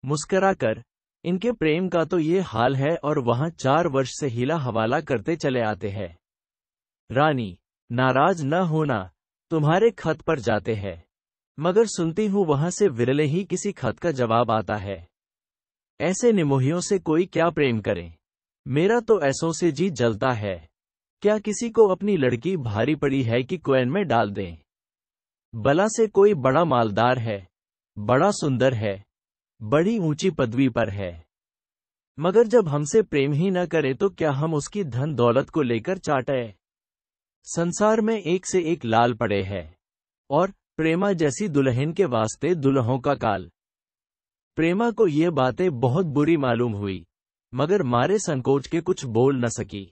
मुस्कराकर, इनके प्रेम का तो ये हाल है और वहां 4 वर्ष से हिला हवाला करते चले आते हैं। रानी, नाराज न होना, तुम्हारे खत पर जाते हैं, मगर सुनती हूँ वहां से विरले ही किसी खत का जवाब आता है। ऐसे निमोहियों से कोई क्या प्रेम करे। मेरा तो ऐसों से जी जलता है। क्या किसी को अपनी लड़की भारी पड़ी है कि कुएं में डाल दें। भला से कोई बड़ा मालदार है, बड़ा सुंदर है, बड़ी ऊंची पदवी पर है, मगर जब हमसे प्रेम ही न करे तो क्या हम उसकी धन दौलत को लेकर चाटे। संसार में एक से एक लाल पड़े हैं, और प्रेमा जैसी दुल्हन के वास्ते दुल्हों का काल। प्रेमा को ये बातें बहुत बुरी मालूम हुई, मगर मारे संकोच के कुछ बोल न सकी।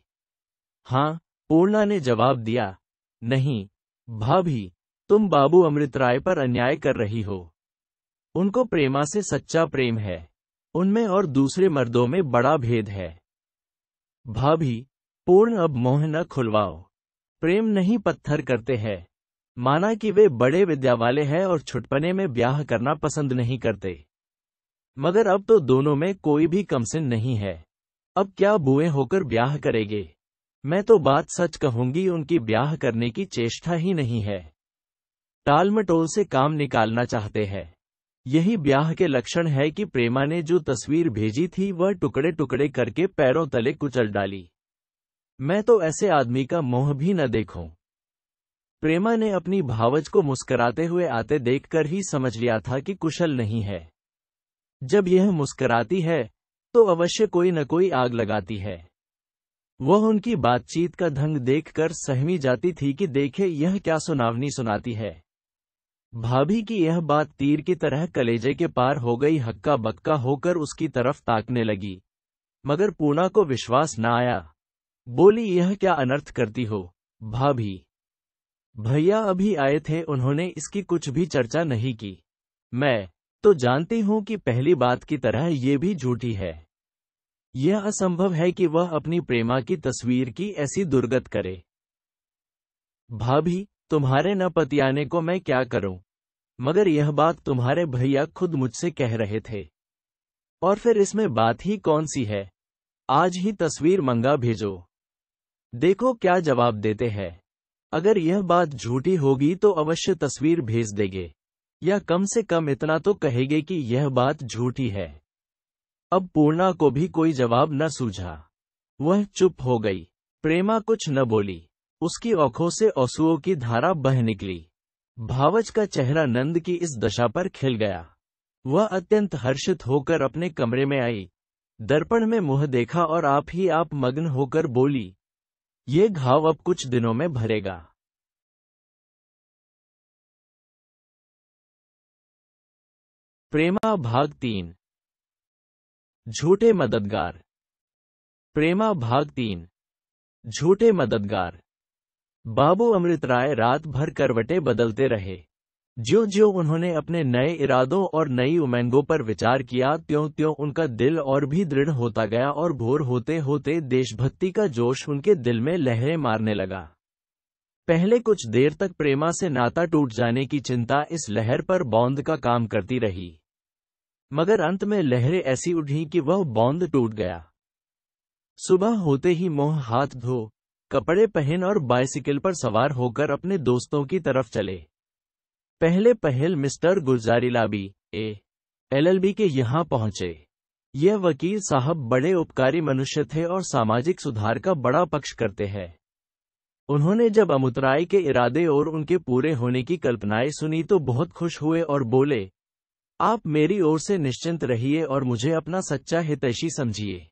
हाँ, पूर्णा ने जवाब दिया, नहीं भाभी, तुम बाबू अमृत राय पर अन्याय कर रही हो। उनको प्रेमा से सच्चा प्रेम है, उनमें और दूसरे मर्दों में बड़ा भेद है। भाभी, पूर्ण अब मोह न खुलवाओ। प्रेम नहीं पत्थर करते हैं। माना कि वे बड़े विद्या वाले हैं और छुटपने में ब्याह करना पसंद नहीं करते, मगर अब तो दोनों में कोई भी कमसिन नहीं है। अब क्या बुए होकर ब्याह करेंगे। मैं तो बात सच कहूंगी, उनकी ब्याह करने की चेष्टा ही नहीं है। टाल मटोल से काम निकालना चाहते हैं। यही ब्याह के लक्षण है कि प्रेमा ने जो तस्वीर भेजी थी वह टुकड़े टुकड़े करके पैरों तले कुचल डाली। मैं तो ऐसे आदमी का मोह भी न देखूं। प्रेमा ने अपनी भावज को मुस्कुराते हुए आते देखकर ही समझ लिया था कि कुशल नहीं है। जब यह मुस्कुराती है तो अवश्य कोई न कोई आग लगाती है। वह उनकी बातचीत का ढंग देखकर सहमी जाती थी कि देखे यह क्या सुनावनी सुनाती है। भाभी की यह बात तीर की तरह कलेजे के पार हो गई। हक्का बक्का होकर उसकी तरफ ताकने लगी, मगर पूर्णा को विश्वास न आया। बोली, यह क्या अनर्थ करती हो भाभी? भैया अभी आए थे, उन्होंने इसकी कुछ भी चर्चा नहीं की। मैं तो जानती हूं कि पहली बात की तरह ये भी झूठी है। यह असंभव है कि वह अपनी प्रेमा की तस्वीर की ऐसी दुर्गत करे। भाभी, तुम्हारे न पतियाने को मैं क्या करूं? मगर यह बात तुम्हारे भैया खुद मुझसे कह रहे थे। और फिर इसमें बात ही कौन सी है? आज ही तस्वीर मंगा भेजो, देखो क्या जवाब देते हैं। अगर यह बात झूठी होगी तो अवश्य तस्वीर भेज देंगे, या कम से कम इतना तो कहेंगे कि यह बात झूठी है। अब पूर्णा को भी कोई जवाब न सूझा। वह चुप हो गई। प्रेमा कुछ न बोली। उसकी आंखों से आंसुओं की धारा बह निकली। भावच का चेहरा नंद की इस दशा पर खिल गया। वह अत्यंत हर्षित होकर अपने कमरे में आई, दर्पण में मुंह देखा और आप ही आप मग्न होकर बोली, ये घाव अब कुछ दिनों में भरेगा। प्रेमा भाग 3। झूठे मददगार। प्रेमा भाग 3। झूठे मददगार। बाबू अमृत राय रात भर करवटें बदलते रहे। ज्यों-ज्यों उन्होंने अपने नए इरादों और नई उमंगों पर विचार किया, त्यों-त्यों उनका दिल और भी दृढ़ होता गया और भोर होते होते देशभक्ति का जोश उनके दिल में लहरें मारने लगा। पहले कुछ देर तक प्रेमा से नाता टूट जाने की चिंता इस लहर पर बौंद का काम करती रही, मगर अंत में लहरें ऐसी उठी कि वह बौंद टूट गया। सुबह होते ही मुंह हाथ धो, कपड़े पहन और बाइसिकल पर सवार होकर अपने दोस्तों की तरफ चले। पहले पहल मिस्टर गुलजारीलाल LLB के यहाँ पहुंचे। यह वकील साहब बड़े उपकारी मनुष्य थे और सामाजिक सुधार का बड़ा पक्ष करते हैं। उन्होंने जब अमुतराय के इरादे और उनके पूरे होने की कल्पनाएं सुनी तो बहुत खुश हुए और बोले, आप मेरी ओर से निश्चिंत रहिए और मुझे अपना सच्चा हितैषी समझिए।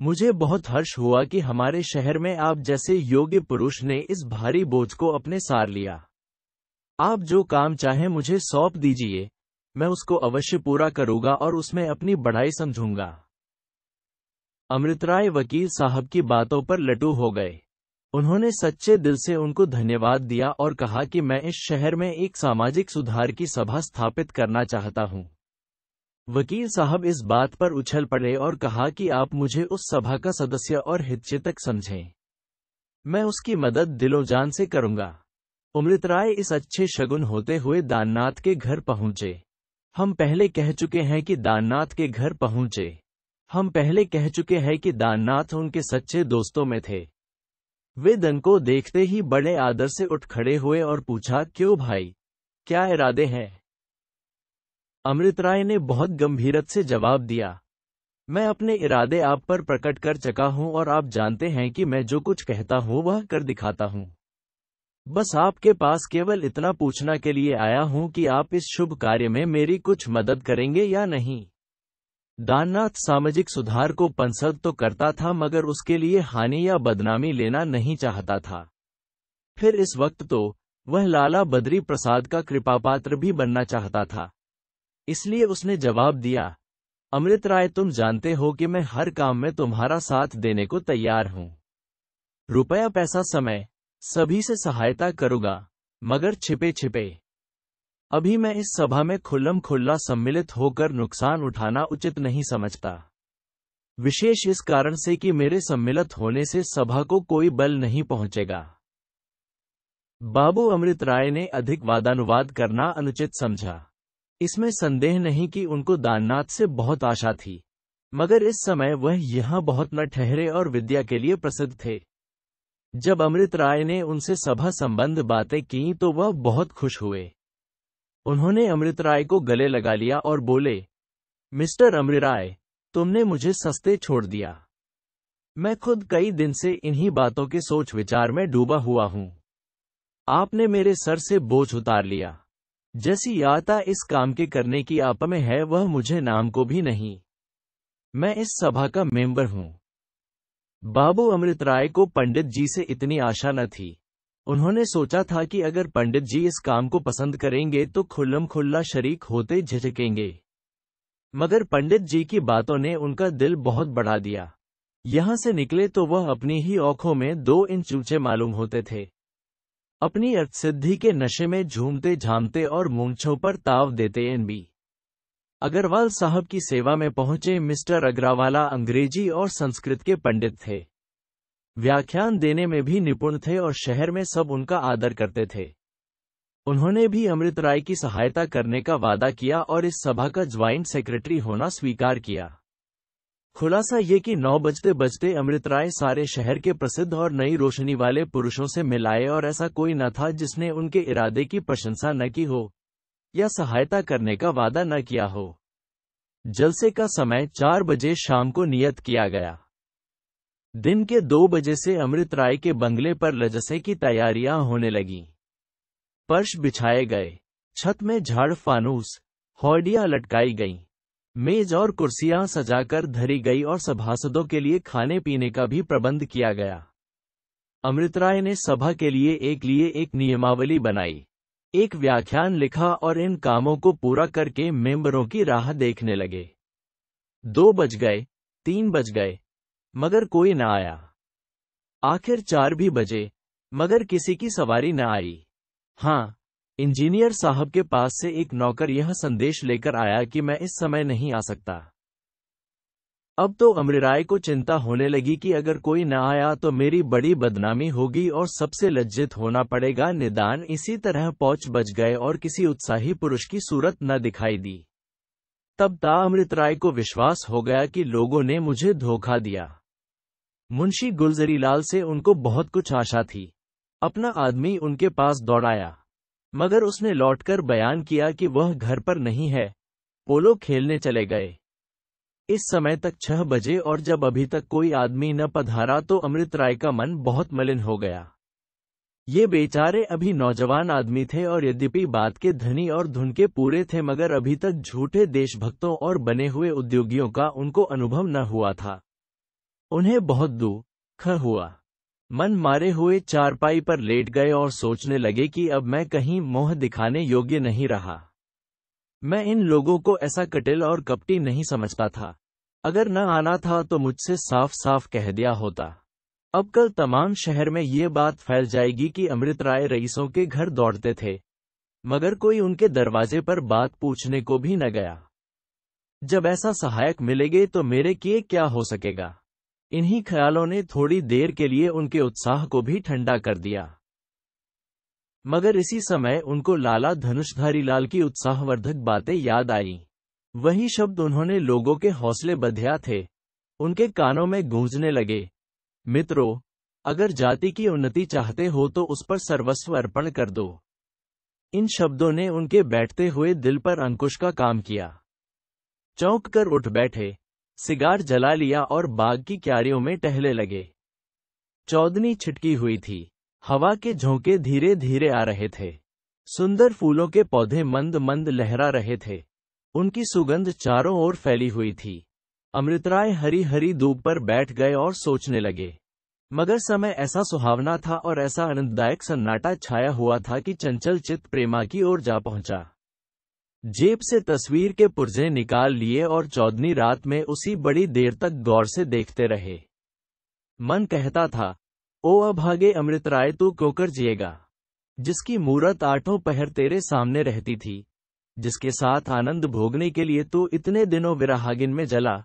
मुझे बहुत हर्ष हुआ कि हमारे शहर में आप जैसे योग्य पुरुष ने इस भारी बोझ को अपने सार लिया। आप जो काम चाहें मुझे सौंप दीजिए, मैं उसको अवश्य पूरा करूंगा और उसमें अपनी बढ़ाई समझूंगा। अमृतराय वकील साहब की बातों पर लटू हो गए। उन्होंने सच्चे दिल से उनको धन्यवाद दिया और कहा कि मैं इस शहर में एक सामाजिक सुधार की सभा स्थापित करना चाहता हूं। वकील साहब इस बात पर उछल पड़े और कहा कि आप मुझे उस सभा का सदस्य और हितचितक समझें। मैं उसकी मदद दिलो जान से करूंगा। अमृतराय इस अच्छे शगुन होते हुए दाननाथ के घर पहुंचे। हम पहले कह चुके हैं कि दाननाथ के घर पहुंचे। हम पहले कह चुके हैं कि दाननाथ उनके सच्चे दोस्तों में थे। वे दन को देखते ही बड़े आदर से उठ खड़े हुए और पूछा, क्यों भाई, क्या इरादे हैं? अमृतराय ने बहुत गंभीरत से जवाब दिया, मैं अपने इरादे आप पर प्रकट कर चुका हूं और आप जानते हैं कि मैं जो कुछ कहता हूं वह कर दिखाता हूं। बस आपके पास केवल इतना पूछना के लिए आया हूं कि आप इस शुभ कार्य में मेरी कुछ मदद करेंगे या नहीं। दाननाथ सामाजिक सुधार को पसंद तो करता था, मगर उसके लिए हानि या बदनामी लेना नहीं चाहता था। फिर इस वक्त तो वह लाला बद्री प्रसाद का कृपापात्र भी बनना चाहता था। इसलिए उसने जवाब दिया, अमृतराय, तुम जानते हो कि मैं हर काम में तुम्हारा साथ देने को तैयार हूं। रुपया, पैसा, समय सभी से सहायता करूंगा, मगर छिपे छिपे। अभी मैं इस सभा में खुल्लम खुल्ला सम्मिलित होकर नुकसान उठाना उचित नहीं समझता, विशेष इस कारण से कि मेरे सम्मिलित होने से सभा को कोई बल नहीं पहुंचेगा। बाबू अमृतराय ने अधिक वादानुवाद करना अनुचित समझा। इसमें संदेह नहीं कि उनको दाननाथ से बहुत आशा थी, मगर इस समय वह यहाँ बहुत न ठहरे और विद्या के लिए प्रसिद्ध थे। जब अमृतराय ने उनसे सभा संबंध बातें की तो वह बहुत खुश हुए। उन्होंने अमृतराय को गले लगा लिया और बोले, मिस्टर अमृतराय, तुमने मुझे सस्ते छोड़ दिया। मैं खुद कई दिन से इन्हीं बातों के सोच विचार में डूबा हुआ हूं। आपने मेरे सर से बोझ उतार लिया। जैसी याता इस काम के करने की आप में है वह मुझे नाम को भी नहीं। मैं इस सभा का मेंबर हूं। बाबू अमृत राय को पंडित जी से इतनी आशा न थी। उन्होंने सोचा था कि अगर पंडित जी इस काम को पसंद करेंगे तो खुल्लम खुल्ला शरीक होते झिझकेंगे। मगर पंडित जी की बातों ने उनका दिल बहुत बढ़ा दिया। यहां से निकले तो वह अपनी ही आंखों में 2 इंच ऊंचे मालूम होते थे। अपनी अर्थसिद्धि के नशे में झूमते झामते और मूंछों पर ताव देते एनबी अग्रवाल साहब की सेवा में पहुंचे मिस्टर अग्रवाला अंग्रेजी और संस्कृत के पंडित थे। व्याख्यान देने में भी निपुण थे और शहर में सब उनका आदर करते थे। उन्होंने भी अमृत राय की सहायता करने का वादा किया और इस सभा का ज्वाइंट सेक्रेटरी होना स्वीकार किया। खुलासा ये कि 9 बजते बजते अमृत राय सारे शहर के प्रसिद्ध और नई रोशनी वाले पुरुषों से मिलाए और ऐसा कोई न था जिसने उनके इरादे की प्रशंसा न की हो या सहायता करने का वादा न किया हो। जलसे का समय 4 बजे शाम को नियत किया गया। दिन के 2 बजे से अमृत राय के बंगले पर लजसे की तैयारियां होने लगीं। फर्श बिछाए गए, छत में झाड़ फानूस हौडियां लटकाई गईं, मेज और कुर्सियां सजाकर धरी गई और सभासदों के लिए खाने पीने का भी प्रबंध किया गया। अमृत राय ने सभा के लिए एक नियमावली बनाई, एक व्याख्यान लिखा और इन कामों को पूरा करके मेंबरों की राह देखने लगे। 2 बज गए, 3 बज गए, मगर कोई न आया। आखिर 4 भी बजे, मगर किसी की सवारी न आई। हाँ, इंजीनियर साहब के पास से एक नौकर यह संदेश लेकर आया कि मैं इस समय नहीं आ सकता। अब तो अमृत राय को चिंता होने लगी कि अगर कोई न आया तो मेरी बड़ी बदनामी होगी और सबसे लज्जित होना पड़ेगा। निदान इसी तरह 5 बज गए और किसी उत्साही पुरुष की सूरत न दिखाई दी। तब ता अमृत राय को विश्वास हो गया कि लोगों ने मुझे धोखा दिया। मुंशी गुलजरीलाल से उनको बहुत कुछ आशा थी। अपना आदमी उनके पास दौड़ाया, मगर उसने लौटकर बयान किया कि वह घर पर नहीं है, पोलो खेलने चले गए। इस समय तक 6 बजे और जब अभी तक कोई आदमी न पधारा तो अमृत राय का मन बहुत मलिन हो गया। ये बेचारे अभी नौजवान आदमी थे और यद्यपि बात के धनी और धुन के पूरे थे, मगर अभी तक झूठे देशभक्तों और बने हुए उद्योगियों का उनको अनुभव न हुआ था। उन्हें बहुत दुख हुआ। मन मारे हुए चारपाई पर लेट गए और सोचने लगे कि अब मैं कहीं मोह दिखाने योग्य नहीं रहा। मैं इन लोगों को ऐसा कटिल और कपटी नहीं समझता था। अगर न आना था तो मुझसे साफ साफ कह दिया होता। अब कल तमाम शहर में ये बात फैल जाएगी कि अमृत राय रईसों के घर दौड़ते थे, मगर कोई उनके दरवाजे पर बात पूछने को भी न गया। जब ऐसा सहायक मिलेंगे तो मेरे किए क्या हो सकेगा। इन्हीं ख्यालों ने थोड़ी देर के लिए उनके उत्साह को भी ठंडा कर दिया। मगर इसी समय उनको लाला धनुषधारी लाल की उत्साहवर्धक बातें याद आईं। वही शब्द उन्होंने लोगों के हौसले बंधिया थे। उनके कानों में गूंजने लगे, मित्रों, अगर जाति की उन्नति चाहते हो तो उस पर सर्वस्व अर्पण कर दो। इन शब्दों ने उनके बैठते हुए दिल पर अंकुश का काम किया। चौंक कर उठ बैठे, सिगार जला लिया और बाग की क्यारियों में टहले लगे। चौदनी छिटकी हुई थी, हवा के झोंके धीरे धीरे आ रहे थे। सुंदर फूलों के पौधे मंद मंद लहरा रहे थे। उनकी सुगंध चारों ओर फैली हुई थी। अमृत राय हरी हरी दूब पर बैठ गए और सोचने लगे। मगर समय ऐसा सुहावना था और ऐसा आनंददायक सन्नाटा छाया हुआ था कि चंचल चित्त प्रेमा की ओर जा पहुंचा। जेब से तस्वीर के पुर्जे निकाल लिए और चौदनी रात में उसी बड़ी देर तक गौर से देखते रहे। मन कहता था, ओ अभागे अमृत राय, तू क्यों जिएगा, जिसकी मूरत 8 पहर तेरे सामने रहती थी, जिसके साथ आनंद भोगने के लिए तू इतने दिनों विरहागिन में जला,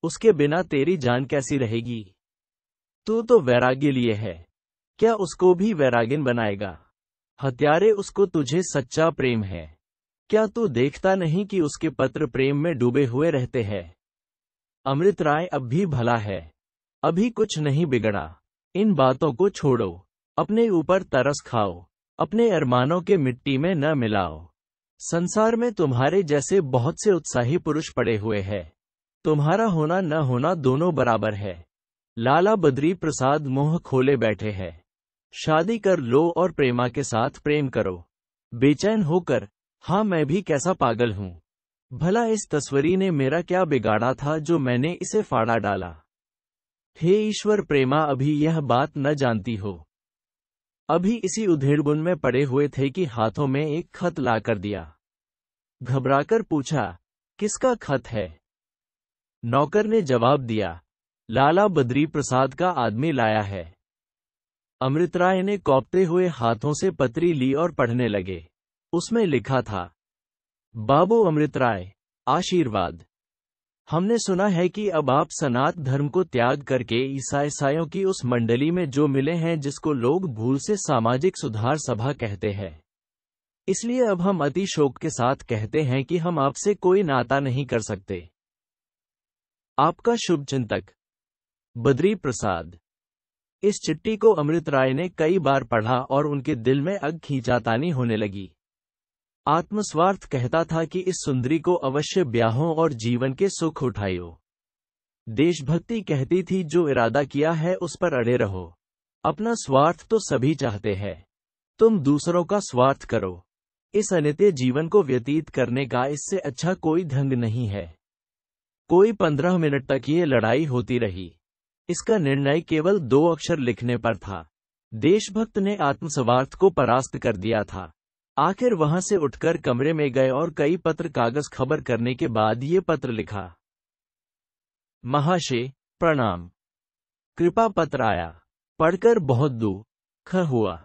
उसके बिना तेरी जान कैसी रहेगी। तू तो वैराग्य लिए है, क्या उसको भी वैरागिन बनाएगा। हत्यारे, उसको तुझे सच्चा प्रेम है, क्या तू देखता नहीं कि उसके पत्र प्रेम में डूबे हुए रहते हैं। अमृत राय अब भी भला है, अभी कुछ नहीं बिगड़ा। इन बातों को छोड़ो, अपने ऊपर तरस खाओ, अपने अरमानों के मिट्टी में न मिलाओ। संसार में तुम्हारे जैसे बहुत से उत्साही पुरुष पड़े हुए हैं। तुम्हारा होना न होना दोनों बराबर है। लाला बद्री प्रसाद मोह खोले बैठे हैं। शादी कर लो और प्रेमा के साथ प्रेम करो। बेचैन होकर, हाँ मैं भी कैसा पागल हूँ। भला इस तस्वीर ने मेरा क्या बिगाड़ा था जो मैंने इसे फाड़ा डाला। हे ईश्वर, प्रेमा अभी यह बात न जानती हो। अभी इसी उधेड़बुन में पड़े हुए थे कि हाथों में एक खत लाकर दिया। घबराकर पूछा, किसका खत है? नौकर ने जवाब दिया, लाला बद्री प्रसाद का आदमी लाया है। अमृतराय ने कौपते हुए हाथों से पत्री ली और पढ़ने लगे। उसमें लिखा था, बाबू अमृतराय, आशीर्वाद। हमने सुना है कि अब आप सनातन धर्म को त्याग करके ईसाइयों की उस मंडली में जो मिले हैं जिसको लोग भूल से सामाजिक सुधार सभा कहते हैं। इसलिए अब हम अति शोक के साथ कहते हैं कि हम आपसे कोई नाता नहीं कर सकते। आपका शुभचिंतक बद्री प्रसाद। इस चिट्ठी को अमृतराय ने कई बार पढ़ा और उनके दिल में अग खींचातानी होने लगी। आत्मस्वार्थ कहता था कि इस सुंदरी को अवश्य ब्याहों और जीवन के सुख उठाइयो। देशभक्ति कहती थी, जो इरादा किया है उस पर अड़े रहो। अपना स्वार्थ तो सभी चाहते हैं, तुम दूसरों का स्वार्थ करो। इस अनित्य जीवन को व्यतीत करने का इससे अच्छा कोई ढंग नहीं है। कोई 15 मिनट तक ये लड़ाई होती रही। इसका निर्णय केवल 2 अक्षर लिखने पर था। देशभक्त ने आत्मस्वार्थ को परास्त कर दिया था। आखिर वहां से उठकर कमरे में गए और कई पत्र कागज खबर करने के बाद ये पत्र लिखा। महाशय प्रणाम। कृपा पत्र आया, पढ़कर बहुत दुख हुआ।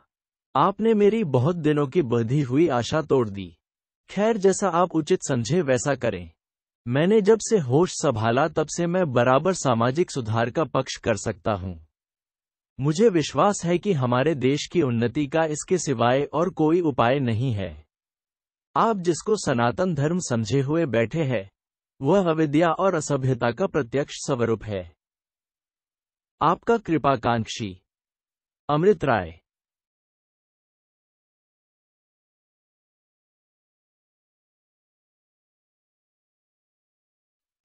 आपने मेरी बहुत दिनों की बंधी हुई आशा तोड़ दी। खैर, जैसा आप उचित समझे वैसा करें। मैंने जब से होश संभाला तब से मैं बराबर सामाजिक सुधार का पक्ष कर सकता हूं। मुझे विश्वास है कि हमारे देश की उन्नति का इसके सिवाय और कोई उपाय नहीं है। आप जिसको सनातन धर्म समझे हुए बैठे हैं, वह अविद्या और असभ्यता का प्रत्यक्ष स्वरूप है। आपका कृपाकांक्षी अमृतराय।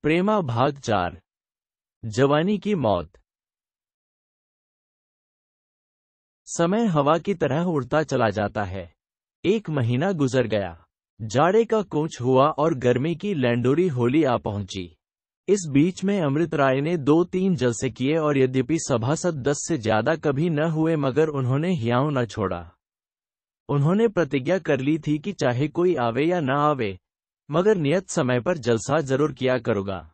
प्रेमा भाग 4। जवानी की मौत। समय हवा की तरह उड़ता चला जाता है। 1 महीना गुजर गया। जाड़े का कूच हुआ और गर्मी की लैंडोरी होली आ पहुंची। इस बीच में अमृतराय ने 2-3 जलसे किए और यद्यपि सभासद 10 से ज्यादा कभी न हुए मगर उन्होंने हियाव न छोड़ा। उन्होंने प्रतिज्ञा कर ली थी कि चाहे कोई आवे या न आवे, मगर नियत समय पर जलसा जरूर किया करूंगा।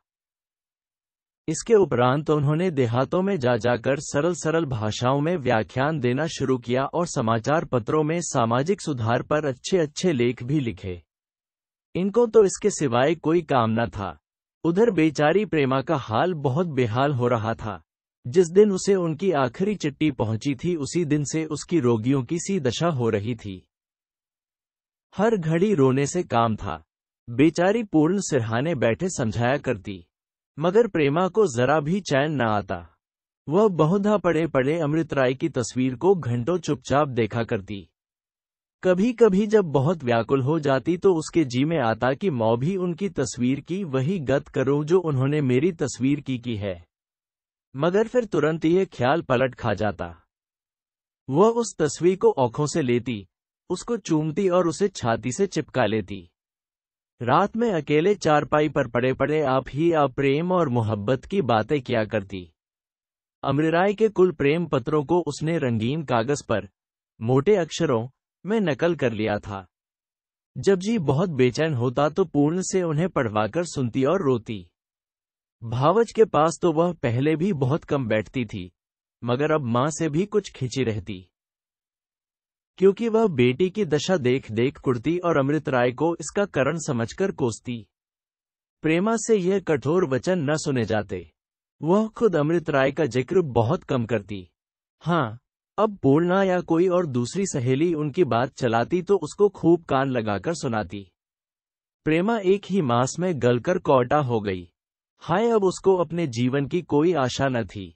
इसके उपरांत उन्होंने देहातों में जा जाकर सरल सरल भाषाओं में व्याख्यान देना शुरू किया और समाचार पत्रों में सामाजिक सुधार पर अच्छे अच्छे लेख भी लिखे। इनको तो इसके सिवाय कोई काम न था। उधर बेचारी प्रेमा का हाल बहुत बेहाल हो रहा था। जिस दिन उसे उनकी आखिरी चिट्ठी पहुंची थी उसी दिन से उसकी रोगियों की सी दशा हो रही थी। हर घड़ी रोने से काम था। बेचारी पूर्ण सिरहाने बैठे समझाया करती, मगर प्रेमा को जरा भी चैन न आता। वह बहुधा पड़े पड़े अमृतराय की तस्वीर को घंटों चुपचाप देखा करती। कभी कभी जब बहुत व्याकुल हो जाती तो उसके जी में आता कि मैं भी उनकी तस्वीर की वही गत करूं जो उन्होंने मेरी तस्वीर की है। मगर फिर तुरंत ये ख्याल पलट खा जाता। वह उस तस्वीर को आंखों से लेती, उसको चूमती और उसे छाती से चिपका लेती। रात में अकेले चारपाई पर पड़े पड़े आप ही आप प्रेम और मोहब्बत की बातें किया करती। अमृतराय के कुल प्रेम पत्रों को उसने रंगीन कागज पर मोटे अक्षरों में नकल कर लिया था। जब जी बहुत बेचैन होता तो पूर्ण से उन्हें पढ़वाकर सुनती और रोती। भावच के पास तो वह पहले भी बहुत कम बैठती थी, मगर अब मां से भी कुछ खिंची रहती, क्योंकि वह बेटी की दशा देख देख कुड़ती और अमृतराय को इसका कारण समझकर कोसती। प्रेमा से यह कठोर वचन न सुने जाते। वह खुद अमृतराय का जिक्र बहुत कम करती। हाँ, अब पूर्णा या कोई और दूसरी सहेली उनकी बात चलाती तो उसको खूब कान लगाकर सुनाती। प्रेमा एक ही मास में गलकर कौटा हो गई। हाय, अब उसको अपने जीवन की कोई आशा न थी।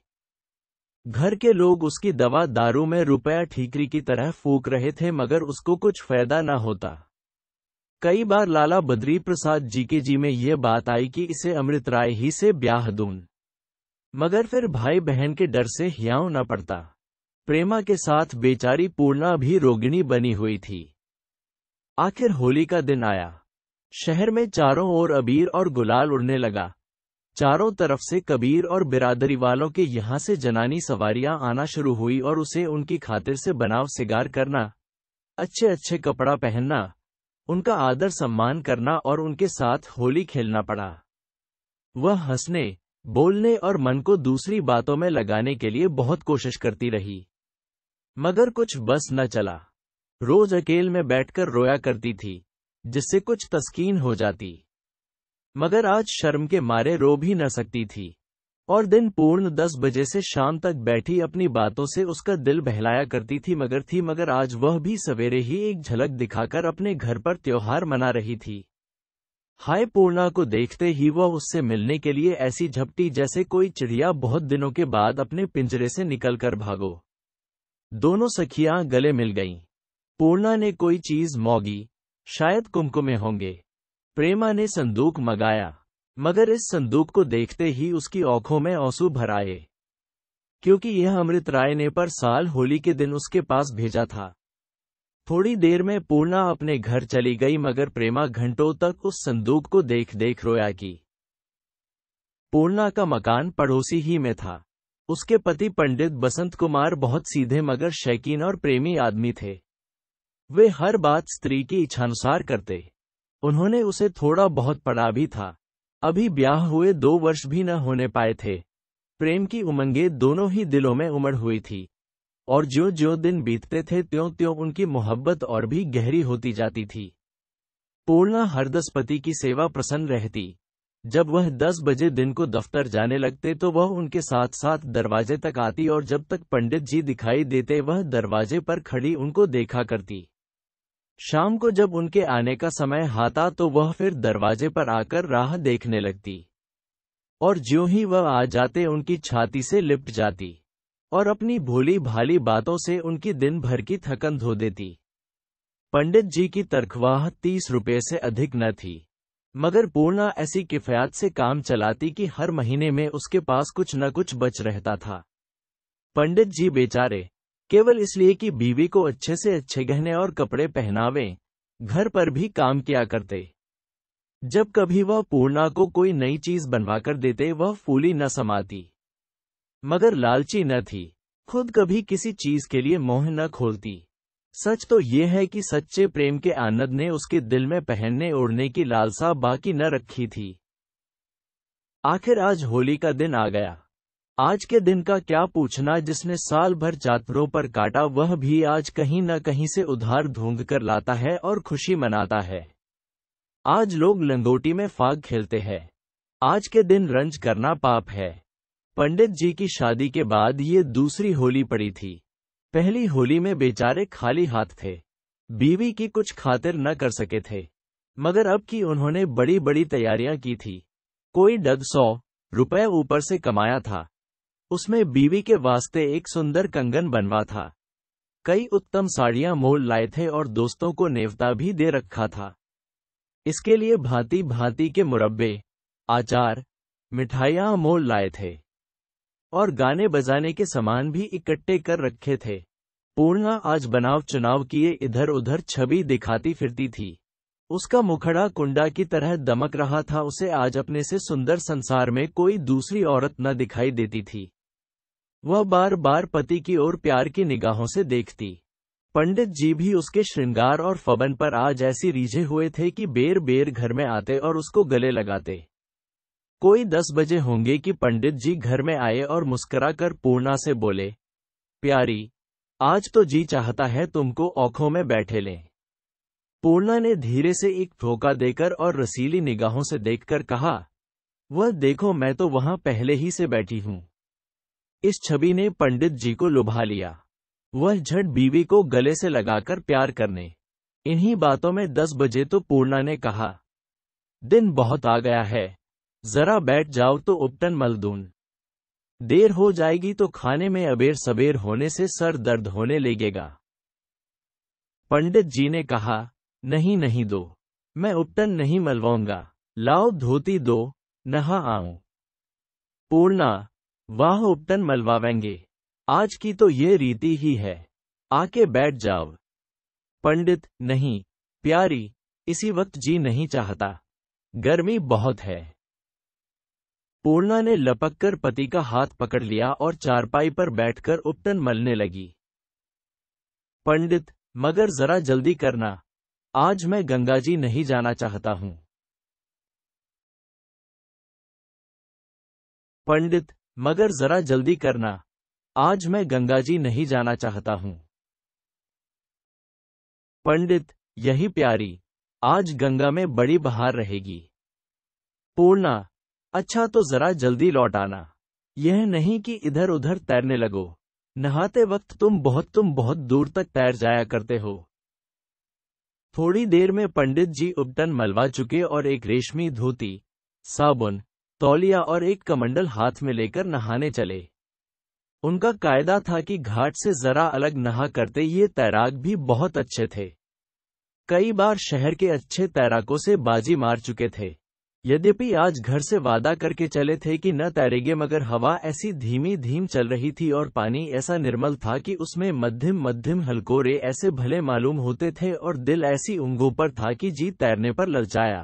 घर के लोग उसकी दवा दारू में रुपया ठीकरी की तरह फूंक रहे थे मगर उसको कुछ फायदा न होता। कई बार लाला बद्री प्रसाद जी के जी में यह बात आई कि इसे अमृतराय ही से ब्याह दूं, मगर फिर भाई बहन के डर से हियाव न पड़ता। प्रेमा के साथ बेचारी पूर्णा भी रोगिणी बनी हुई थी। आखिर होली का दिन आया। शहर में चारों ओर अबीर और गुलाल उड़ने लगा। चारों तरफ से कबीर और बिरादरी वालों के यहाँ से जनानी सवारियां आना शुरू हुई और उसे उनकी खातिर से बनाव सिगार करना, अच्छे अच्छे कपड़ा पहनना, उनका आदर सम्मान करना और उनके साथ होली खेलना पड़ा। वह हंसने, बोलने और मन को दूसरी बातों में लगाने के लिए बहुत कोशिश करती रही, मगर कुछ बस न चला। रोज अकेले में बैठकर रोया करती थी, जिससे कुछ तस्कीन हो जाती, मगर आज शर्म के मारे रो भी न सकती थी। और दिन पूर्ण 10 बजे से शाम तक बैठी अपनी बातों से उसका दिल बहलाया करती थी, मगर आज वह भी सवेरे ही एक झलक दिखाकर अपने घर पर त्योहार मना रही थी। हाय पूर्णा को देखते ही वह उससे मिलने के लिए ऐसी झपटी जैसे कोई चिड़िया बहुत दिनों के बाद अपने पिंजरे से निकलकर भागो। दोनों सखियां गले मिल गईं। पूर्णा ने कोई चीज मौगी, शायद कुमकुमे होंगे। प्रेमा ने संदूक मंगाया, मगर इस संदूक को देखते ही उसकी आंखों में आंसू भर आए, क्योंकि यह अमृत राय ने पर साल होली के दिन उसके पास भेजा था। थोड़ी देर में पूर्णा अपने घर चली गई, मगर प्रेमा घंटों तक उस संदूक को देख देख रोया की। पूर्णा का मकान पड़ोसी ही में था। उसके पति पंडित बसंत कुमार बहुत सीधे मगर शौकीन और प्रेमी आदमी थे। वे हर बात स्त्री की इच्छानुसार करते। उन्होंने उसे थोड़ा बहुत पढ़ा भी था। अभी ब्याह हुए 2 वर्ष भी न होने पाए थे। प्रेम की उमंगें दोनों ही दिलों में उमड़ हुई थी, और ज्यों ज्यों दिन बीतते थे त्यों त्यों उनकी मोहब्बत और भी गहरी होती जाती थी। पूर्णा हरदस पति की सेवा प्रसन्न रहती। जब वह 10 बजे दिन को दफ्तर जाने लगते तो वह उनके साथ साथ दरवाजे तक आती, और जब तक पंडित जी दिखाई देते वह दरवाजे पर खड़ी उनको देखा करती। शाम को जब उनके आने का समय आता तो वह फिर दरवाजे पर आकर राह देखने लगती, और ज्यों ही वह आ जाते उनकी छाती से लिपट जाती और अपनी भोली भाली बातों से उनकी दिन भर की थकन धो देती। पंडित जी की तनख्वाह 30 रुपये से अधिक न थी, मगर पूर्णा ऐसी किफायत से काम चलाती कि हर महीने में उसके पास कुछ न कुछ बच रहता था। पंडित जी बेचारे केवल इसलिए कि बीवी को अच्छे से अच्छे गहने और कपड़े पहनावें, घर पर भी काम किया करते। जब कभी वह पूर्णा को कोई नई चीज बनवाकर देते वह फूली न समाती, मगर लालची न थी, खुद कभी किसी चीज के लिए मोह न खोलती। सच तो यह है कि सच्चे प्रेम के आनंद ने उसके दिल में पहनने ओढ़ने की लालसा बाकी न रखी थी। आखिर आज होली का दिन आ गया। आज के दिन का क्या पूछना, जिसने साल भर चातरों पर काटा वह भी आज कहीं न कहीं से उधार ढूंढ कर लाता है और खुशी मनाता है। आज लोग लंगोटी में फाग खेलते हैं। आज के दिन रंज करना पाप है। पंडित जी की शादी के बाद ये दूसरी होली पड़ी थी। पहली होली में बेचारे खाली हाथ थे, बीवी की कुछ खातिर न कर सके थे, मगर अब की उन्होंने बड़ी बड़ी तैयारियां की थी। कोई 100 रुपए ऊपर से कमाया था, उसमें बीवी के वास्ते एक सुंदर कंगन बनवा था। कई उत्तम साड़ियां मोल लाए थे और दोस्तों को नेवता भी दे रखा था। इसके लिए भांति भांति के मुरब्बे, अचार, मिठाइयां मोल लाए थे और गाने बजाने के सामान भी इकट्ठे कर रखे थे। पूर्णा आज बनाव चुनाव किए इधर उधर छवि दिखाती फिरती थी। उसका मुखड़ा कुंडा की तरह दमक रहा था। उसे आज अपने से सुंदर संसार में कोई दूसरी औरत न दिखाई देती थी। वह बार बार पति की ओर प्यार की निगाहों से देखती। पंडित जी भी उसके श्रृंगार और फबन पर आज ऐसी रीझे हुए थे कि बेर बेर घर में आते और उसको गले लगाते। कोई 10 बजे होंगे कि पंडित जी घर में आए और मुस्कुरा कर पूर्णा से बोले, प्यारी, आज तो जी चाहता है तुमको आंखों में बैठे लें। पूर्णा ने धीरे से एक ठोका देकर और रसीली निगाहों से देखकर कहा, वह देखो मैं तो वहां पहले ही से बैठी हूं। इस छवि ने पंडित जी को लुभा लिया। वह झट बीवी को गले से लगाकर प्यार करने। इन्हीं बातों में 10 बजे तो पूर्णा ने कहा, दिन बहुत आ गया है, जरा बैठ जाओ तो उपटन मल दूं। देर हो जाएगी तो खाने में अबेर सबेर होने से सर दर्द होने लगेगा। पंडित जी ने कहा, नहीं नहीं दो, मैं उपटन नहीं मलवाऊंगा, लाओ धोती दो, नहा आऊं। पूर्णा, वाह उपटन मलवावेंगे, आज की तो ये रीति ही है, आके बैठ जाओ। पंडित, नहीं प्यारी, इसी वक्त जी नहीं चाहता, गर्मी बहुत है। पूर्णा ने लपककर पति का हाथ पकड़ लिया और चारपाई पर बैठकर उपटन मलने लगी। पंडित, मगर जरा जल्दी करना, आज मैं गंगाजी नहीं जाना चाहता हूं। पंडित, मगर जरा जल्दी करना, आज मैं गंगाजी नहीं जाना चाहता हूं। पंडित, यही प्यारी, आज गंगा में बड़ी बहार रहेगी। पूर्णा, अच्छा तो जरा जल्दी लौट आना, यह नहीं कि इधर उधर तैरने लगो। नहाते वक्त तुम बहुत दूर तक तैर जाया करते हो। थोड़ी देर में पंडित जी उपटन मलवा चुके और एक रेशमी धोती, साबुन, तौलिया और एक कमंडल हाथ में लेकर नहाने चले। उनका कायदा था कि घाट से जरा अलग नहा करते। ये तैराक भी बहुत अच्छे थे, कई बार शहर के अच्छे तैराकों से बाजी मार चुके थे। यद्यपि आज घर से वादा करके चले थे कि न तैरेंगे, मगर हवा ऐसी धीमी धीम चल रही थी और पानी ऐसा निर्मल था कि उसमें मध्यम मध्यम हलकोरे ऐसे भले मालूम होते थे और दिल ऐसी ऊंघों पर था कि जी तैरने पर ललचाया।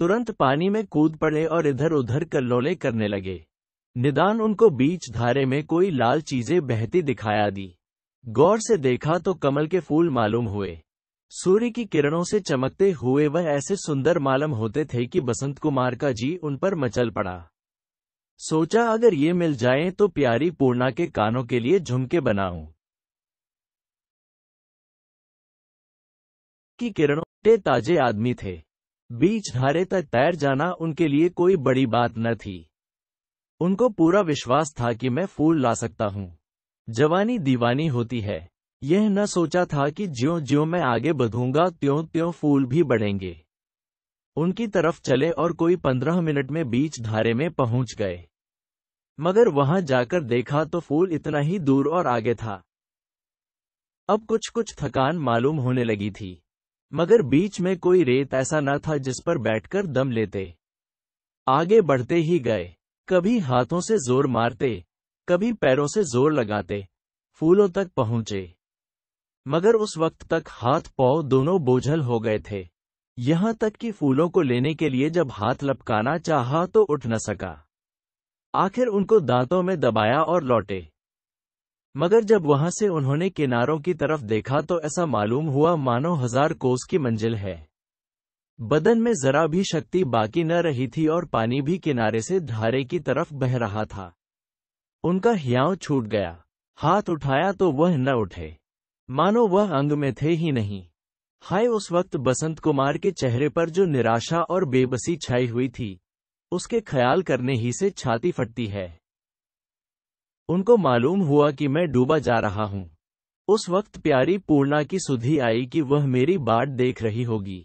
तुरंत पानी में कूद पड़े और इधर उधर कल्लोले करने लगे। निदान उनको बीच धारे में कोई लाल चीजें बहती दिखाया दी। गौर से देखा तो कमल के फूल मालूम हुए। सूर्य की किरणों से चमकते हुए वह ऐसे सुंदर मालूम होते थे कि बसंत कुमार का जी उन पर मचल पड़ा। सोचा अगर ये मिल जाएं तो प्यारी पूर्णा के कानों के लिए झुमके बनाऊं। की किरणों से ताजे आदमी थे। बीच धारे तक तैर जाना उनके लिए कोई बड़ी बात न थी। उनको पूरा विश्वास था कि मैं फूल ला सकता हूं। जवानी दीवानी होती है। यह न सोचा था कि ज्यों ज्यों मैं आगे बढ़ूंगा त्यों त्यों फूल भी बढ़ेंगे। उनकी तरफ चले और कोई 15 मिनट में बीच धारे में पहुंच गए। मगर वहां जाकर देखा तो फूल इतना ही दूर और आगे था। अब कुछ थकान मालूम होने लगी थी, मगर बीच में कोई रेत ऐसा न था जिस पर बैठकर दम लेते। आगे बढ़ते ही गए, कभी हाथों से जोर मारते, कभी पैरों से जोर लगाते, फूलों तक पहुंचे। मगर उस वक्त तक हाथ पांव दोनों बोझल हो गए थे। यहां तक कि फूलों को लेने के लिए जब हाथ लपकाना चाहा तो उठ न सका। आखिर उनको दांतों में दबाया और लौटे। मगर जब वहां से उन्होंने किनारों की तरफ देखा तो ऐसा मालूम हुआ मानो 1000 कोस की मंजिल है। बदन में जरा भी शक्ति बाकी न रही थी और पानी भी किनारे से धारे की तरफ बह रहा था। उनका हियाव छूट गया। हाथ उठाया तो वह न उठे, मानो वह अंग में थे ही नहीं। हाय, उस वक्त बसंत कुमार के चेहरे पर जो निराशा और बेबसी छाई हुई थी, उसके ख्याल करने ही से छाती फटती है। उनको मालूम हुआ कि मैं डूबा जा रहा हूं। उस वक्त प्यारी पूर्णा की सुधि आई कि वह मेरी बाट देख रही होगी।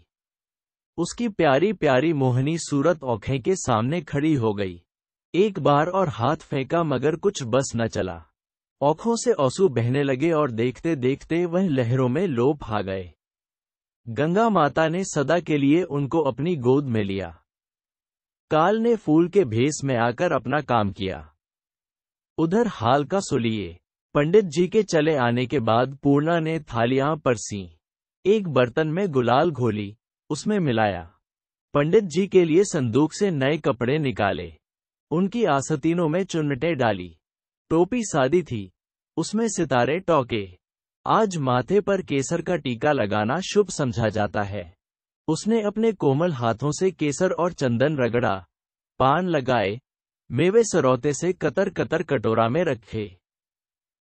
उसकी प्यारी प्यारी मोहनी सूरत आंखें के सामने खड़ी हो गई। एक बार और हाथ फेंका मगर कुछ बस न चला। आंखों से आंसू बहने लगे और देखते देखते वह लहरों में लोप आ गए। गंगा माता ने सदा के लिए उनको अपनी गोद में लिया। काल ने फूल के भेस में आकर अपना काम किया। उधर हाल का सुनिए। पंडित जी के चले आने के बाद पूर्णा ने थालियां परसीं। एक बर्तन में गुलाल घोली, उसमें मिलाया। पंडित जी के लिए संदूक से नए कपड़े निकाले। उनकी आस्तीनों में चुन्नटें डाली। टोपी सादी थी, उसमें सितारे टौके। आज माथे पर केसर का टीका लगाना शुभ समझा जाता है। उसने अपने कोमल हाथों से केसर और चंदन रगड़ा, पान लगाए, मेवे सरौते से कतर कतर कटोरा में रखे।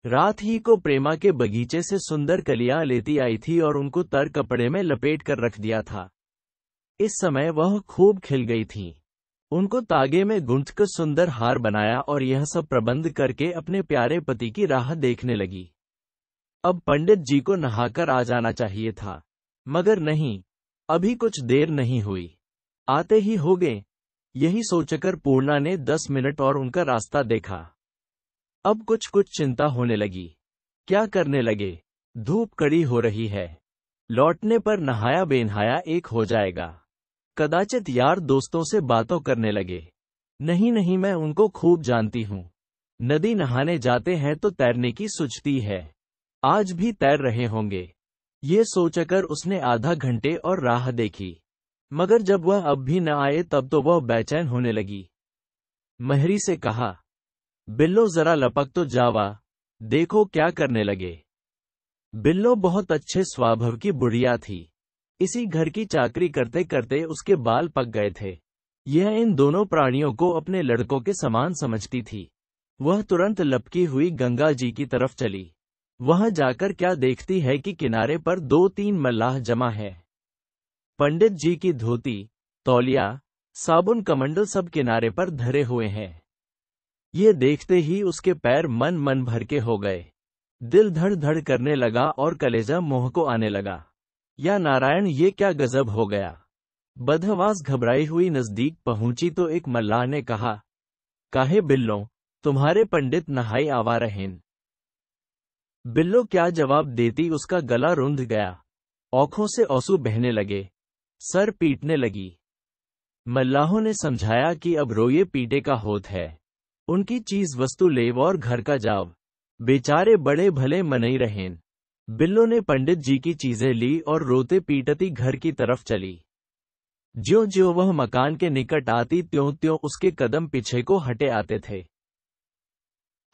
रात ही को प्रेमा के बगीचे से सुंदर कलियां लेती आई थी और उनको तर कपड़े में लपेट कर रख दिया था। इस समय वह खूब खिल गई थी। उनको तागे में गूंथकर सुंदर हार बनाया और यह सब प्रबंध करके अपने प्यारे पति की राह देखने लगी। अब पंडित जी को नहाकर आ जाना चाहिए था, मगर नहीं, अभी कुछ देर नहीं हुई, आते ही हो गए। यही सोचकर पूर्णा ने 10 मिनट और उनका रास्ता देखा। अब कुछ चिंता होने लगी। क्या करने लगे? धूप कड़ी हो रही है, लौटने पर नहाया बेनहाया एक हो जाएगा। कदाचित यार दोस्तों से बातों करने लगे। नहीं, मैं उनको खूब जानती हूँ। नदी नहाने जाते हैं तो तैरने की सूझती है। आज भी तैर रहे होंगे। ये सोचकर उसने आधा घंटे और राह देखी, मगर जब वह अब भी न आए तब तो वह बेचैन होने लगी। महरी से कहा, बिल्लो जरा लपक तो जावा, देखो क्या करने लगे। बिल्लो बहुत अच्छे स्वभाव की बुढ़िया थी। इसी घर की चाकरी करते करते उसके बाल पक गए थे। यह इन दोनों प्राणियों को अपने लड़कों के समान समझती थी। वह तुरंत लपकी हुई गंगा जी की तरफ चली। वहां जाकर क्या देखती है कि किनारे पर 2-3 मल्लाह जमा है। पंडित जी की धोती, तौलिया, साबुन कमंडल सब किनारे पर धरे हुए हैं। ये देखते ही उसके पैर मन मन भर के हो गए। दिल धड़ धड़ करने लगा और कलेजा मुंह को आने लगा। या नारायण, ये क्या गजब हो गया। बदहवास घबराई हुई नजदीक पहुंची तो एक मल्लाह ने कहा, काहे बिल्लो, तुम्हारे पंडित नहाई आवा रहें। बिल्लो क्या जवाब देती, उसका गला रुंध गया। आंखों से आंसू बहने लगे, सर पीटने लगी। मल्लाहों ने समझाया कि अब रोये पीटे का होत है। उनकी चीज वस्तु लेव और घर का जाव। बेचारे बड़े भले मनई रहें। बिल्लो ने पंडित जी की चीजें ली और रोते पीटती घर की तरफ चली। ज्यों ज्यों वह मकान के निकट आती त्यों त्यों उसके कदम पीछे को हटे आते थे।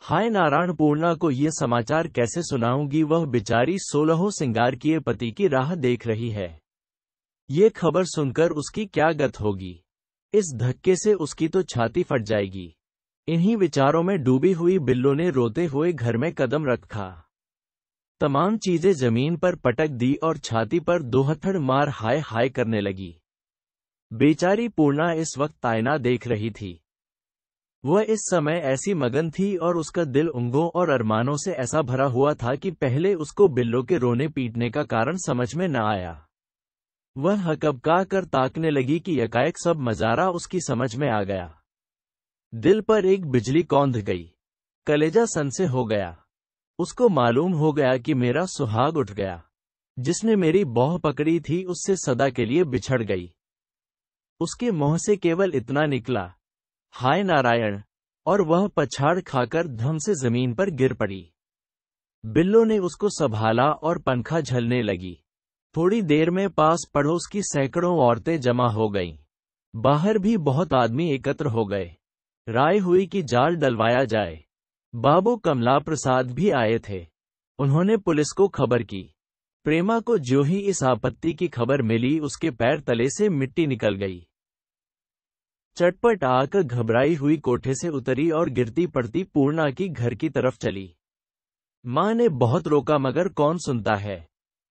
हाय नारायण, पूर्णा को ये समाचार कैसे सुनाऊंगी। वह बेचारी 16 सिंगार किए पति की राह देख रही है। ये खबर सुनकर उसकी क्या गत होगी। इस धक्के से उसकी तो छाती फट जाएगी। इन्हीं विचारों में डूबी हुई बिल्लो ने रोते हुए घर में कदम रखा। तमाम चीजें जमीन पर पटक दी और छाती पर दोहथड़ मार हाय हाय करने लगी। बेचारी पूर्णा इस वक्त आईना देख रही थी। वह इस समय ऐसी मगन थी और उसका दिल उंगों और अरमानों से ऐसा भरा हुआ था कि पहले उसको बिल्लो के रोने पीटने का कारण समझ में न आया। वह हकबका कर ताकने लगी कि यकायक सब मजारा उसकी समझ में आ गया। दिल पर एक बिजली कौंध गई। कलेजा सन से हो गया। उसको मालूम हो गया कि मेरा सुहाग उठ गया। जिसने मेरी बाह पकड़ी थी उससे सदा के लिए बिछड़ गई। उसके मुंह से केवल इतना निकला, हाय नारायण, और वह पछाड़ खाकर धम से जमीन पर गिर पड़ी। बिल्लो ने उसको संभाला और पंखा झलने लगी। थोड़ी देर में पास पड़ोस की सैकड़ों औरतें जमा हो गईं। बाहर भी बहुत आदमी एकत्र हो गए। राय हुई कि जाल डलवाया जाए। बाबू कमला प्रसाद भी आए थे। उन्होंने पुलिस को खबर की। प्रेमा को जो ही इस आपत्ति की खबर मिली उसके पैर तले से मिट्टी निकल गई। चटपट आकर घबराई हुई कोठे से उतरी और गिरती पड़ती पूर्णा की घर की तरफ चली। मां ने बहुत रोका मगर कौन सुनता है।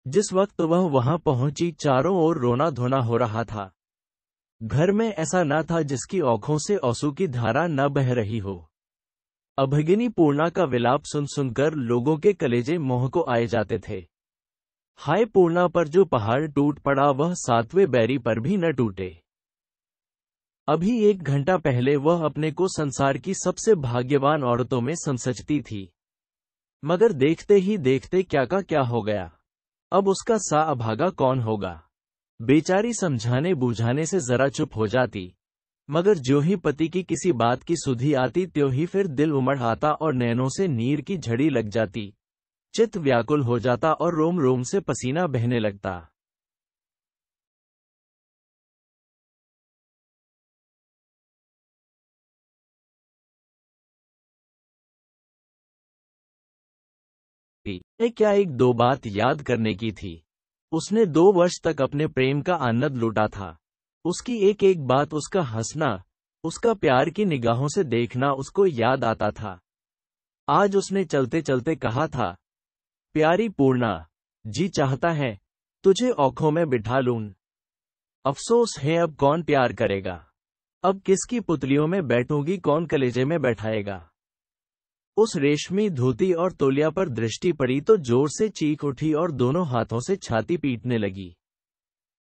जिस वक्त वह वहां पहुंची चारों ओर रोना धोना हो रहा था। घर में ऐसा न था जिसकी आंखों से आंसू की धारा न बह रही हो। अभगिनी पूर्णा का विलाप सुन सुनकर लोगों के कलेजे मुंह को आए जाते थे। हाय पूर्णा पर जो पहाड़ टूट पड़ा वह 7वें बैरी पर भी न टूटे। अभी 1 घंटा पहले वह अपने को संसार की सबसे भाग्यवान औरतों में समझती थी। मगर देखते ही देखते क्या का क्या हो गया। अब उसका सा अभागा कौन होगा। बेचारी समझाने बुझाने से जरा चुप हो जाती, मगर जो ही पति की किसी बात की सुधि आती त्यों ही फिर दिल उमड़ आता और नैनों से नीर की झड़ी लग जाती। चित्त व्याकुल हो जाता और रोम रोम से पसीना बहने लगता। क्या 1-2 बात याद करने की थी। उसने 2 वर्ष तक अपने प्रेम का आनंद लूटा था। उसकी एक एक बात, उसका हंसना, उसका प्यार की निगाहों से देखना उसको याद आता था। आज उसने चलते चलते कहा था, प्यारी पूर्णा, जी चाहता है तुझे आंखों में बिठा लूं। अफसोस है अब कौन प्यार करेगा। अब किसकी पुतलियों में बैठूंगी, कौन कलेजे में बैठाएगा। उस रेशमी धोती और तौलिया पर दृष्टि पड़ी तो जोर से चीख उठी और दोनों हाथों से छाती पीटने लगी।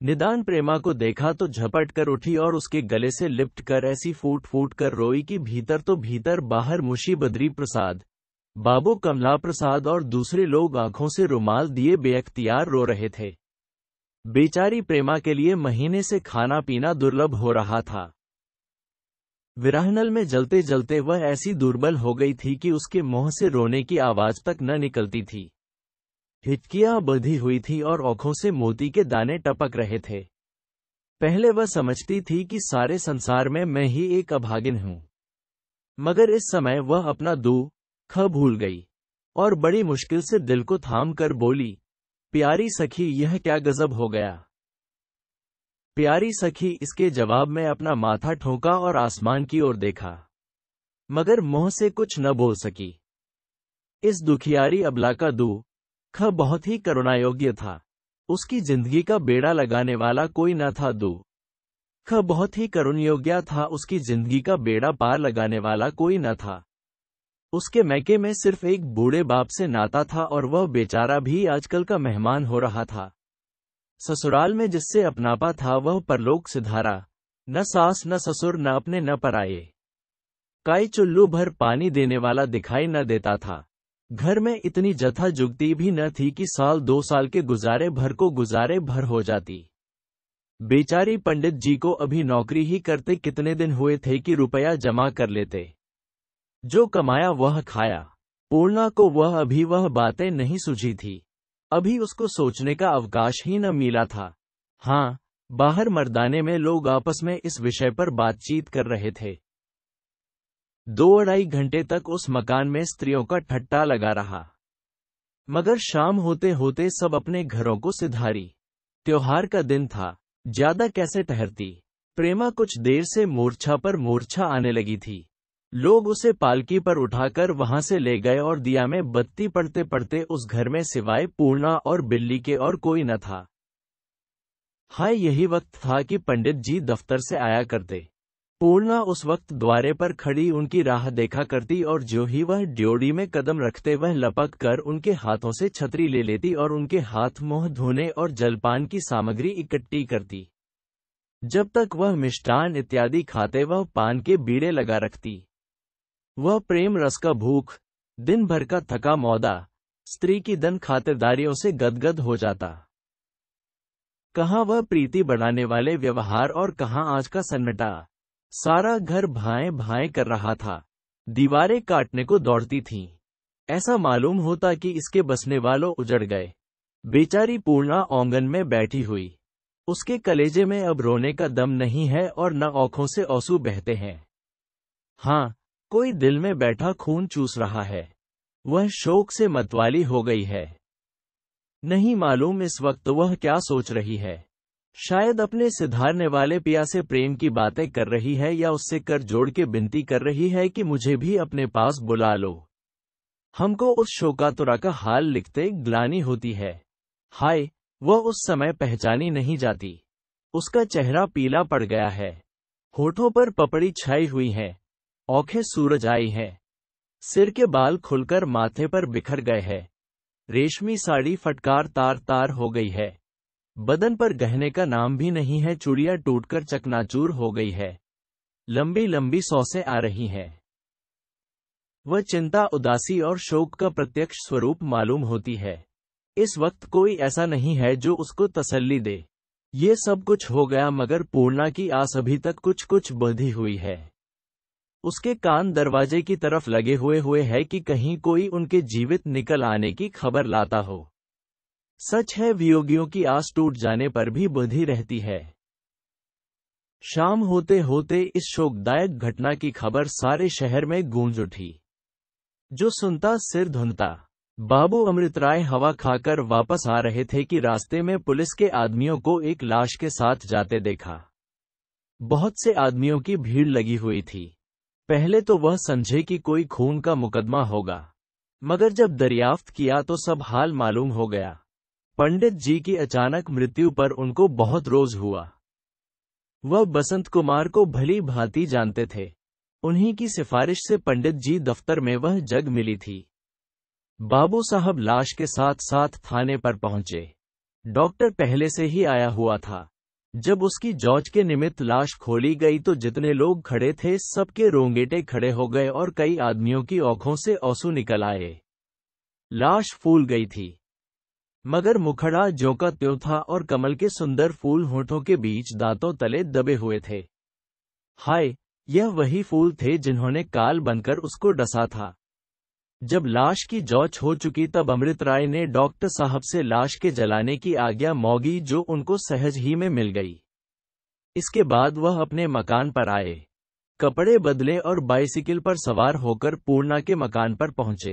निदान प्रेमा को देखा तो झपट कर उठी और उसके गले से लिपट कर ऐसी फूट फूट कर रोई कि भीतर तो भीतर बाहर मुंशी बद्री प्रसाद, बाबू कमला प्रसाद और दूसरे लोग आंखों से रुमाल दिए बेअख्तियार रो रहे थे। बेचारी प्रेमा के लिए महीने से खाना पीना दुर्लभ हो रहा था। विरहनल में जलते जलते वह ऐसी दुर्बल हो गई थी कि उसके मुंह से रोने की आवाज तक न निकलती थी। हिचकियां बंधी हुई थी और आंखों से मोती के दाने टपक रहे थे। पहले वह समझती थी कि सारे संसार में मैं ही एक अभागिन हूं। मगर इस समय वह अपना दुख भूल गई और बड़ी मुश्किल से दिल को थाम कर बोली, प्यारी सखी, यह क्या गजब हो गया। प्यारी सखी इसके जवाब में अपना माथा ठोका और आसमान की ओर देखा, मगर मुंह से कुछ न बोल सकी। इस दुखियारी अबला का दुख बहुत ही करुणायोग्य था। उसकी जिंदगी का बेड़ा लगाने वाला कोई न था। दुख बहुत ही करुणायोग्य था। उसकी जिंदगी का बेड़ा पार लगाने वाला कोई न था। उसके मैके में सिर्फ एक बूढ़े बाप से नाता था और वह बेचारा भी आजकल का मेहमान हो रहा था। ससुराल में जिससे अपनापा था वह परलोक सिधारा, न सास न ससुर न अपने न पराये। काई चुल्लू भर पानी देने वाला दिखाई न देता था। घर में इतनी जथा जुगती भी न थी कि साल 2 साल के गुजारे भर को गुजारे भर हो जाती। बेचारी पंडित जी को अभी नौकरी ही करते कितने दिन हुए थे कि रुपया जमा कर लेते। जो कमाया वह खाया। पूर्णा को वह बातें नहीं सूझी थी। अभी उसको सोचने का अवकाश ही न मिला था। हाँ, बाहर मर्दाने में लोग आपस में इस विषय पर बातचीत कर रहे थे। 2-2.5 घंटे तक उस मकान में स्त्रियों का ठट्टा लगा रहा, मगर शाम होते होते सब अपने घरों को सिधारी। त्योहार का दिन था, ज्यादा कैसे ठहरती। प्रेमा कुछ देर से मूर्छा पर मूर्छा आने लगी थी। लोग उसे पालकी पर उठाकर वहां से ले गए और दिया में बत्ती पड़ते पड़ते उस घर में सिवाय पूर्णा और बिल्ली के और कोई न था। हाय, यही वक्त था कि पंडित जी दफ्तर से आया करते। पूर्णा उस वक्त द्वारे पर खड़ी उनकी राह देखा करती और जो ही वह ड्योढ़ी में कदम रखते वह लपक कर उनके हाथों से छतरी ले लेती और उनके हाथ मुंह धोने और जलपान की सामग्री इकट्ठी करती। जब तक वह मिष्टान इत्यादि खाते वह पान के बीड़े लगा रखती। वह प्रेम रस का भूख, दिन भर का थका मौदा, स्त्री की धन खातिरदारियों से गदगद हो जाता। कहाँ वह प्रीति बढ़ाने वाले व्यवहार और कहाँ आज का सन्नाटा। सारा घर भाएं भाएं कर रहा था। दीवारें काटने को दौड़ती थीं। ऐसा मालूम होता कि इसके बसने वालों उजड़ गए। बेचारी पूर्णा आंगन में बैठी हुई। उसके कलेजे में अब रोने का दम नहीं है और न आंखों से आंसू बहते हैं। हाँ, कोई दिल में बैठा खून चूस रहा है। वह शोक से मतवाली हो गई है। नहीं मालूम इस वक्त वह क्या सोच रही है। शायद अपने सिधारने वाले पिया से प्रेम की बातें कर रही है या उससे कर जोड़ के विनती कर रही है कि मुझे भी अपने पास बुला लो। हमको उस शोकातुरा का हाल लिखते ग्लानि होती है। हाय, वह उस समय पहचानी नहीं जाती। उसका चेहरा पीला पड़ गया है। होठों पर पपड़ी छाई हुई है। आंखें सूरज आई हैं। सिर के बाल खुलकर माथे पर बिखर गए हैं। रेशमी साड़ी फटकार तार तार हो गई है। बदन पर गहने का नाम भी नहीं है। चूड़ियां टूटकर चकनाचूर हो गई है। लंबी लंबी सौसें आ रही हैं। वह चिंता, उदासी और शोक का प्रत्यक्ष स्वरूप मालूम होती है। इस वक्त कोई ऐसा नहीं है जो उसको तसल्ली दे। ये सब कुछ हो गया मगर पूर्णा की आस अभी तक कुछ कुछ बंधी हुई है। उसके कान दरवाजे की तरफ लगे हुए है कि कहीं कोई उनके जीवित निकल आने की खबर लाता हो। सच है, वियोगियों की आस टूट जाने पर भी बंधी रहती है। शाम होते होते इस शोकदायक घटना की खबर सारे शहर में गूंज उठी। जो सुनता सिर धुनता। बाबू अमृतराय हवा खाकर वापस आ रहे थे कि रास्ते में पुलिस के आदमियों को एक लाश के साथ जाते देखा। बहुत से आदमियों की भीड़ लगी हुई थी। पहले तो वह समझे कि कोई खून का मुकदमा होगा, मगर जब दरियाफ्त किया तो सब हाल मालूम हो गया। पंडित जी की अचानक मृत्यु पर उनको बहुत रोष हुआ। वह बसंत कुमार को भली भांति जानते थे। उन्हीं की सिफारिश से पंडित जी दफ्तर में वह जग मिली थी। बाबू साहब लाश के साथ साथ थाने पर पहुंचे। डॉक्टर पहले से ही आया हुआ था। जब उसकी जांच के निमित्त लाश खोली गई तो जितने लोग खड़े थे सबके रोंगेटे खड़े हो गए और कई आदमियों की आंखों से आंसू निकल आए। लाश फूल गई थी, मगर मुखड़ा ज्यों का त्यों था और कमल के सुंदर फूल होठों के बीच दांतों तले दबे हुए थे। हाय, यह वही फूल थे जिन्होंने काल बनकर उसको डसा था। जब लाश की जांच हो चुकी तब अमृतराय ने डॉक्टर साहब से लाश के जलाने की आज्ञा मांगी, जो उनको सहज ही में मिल गई। इसके बाद वह अपने मकान पर आए। कपड़े बदले और बाइसिकल पर सवार होकर पूर्णा के मकान पर पहुंचे।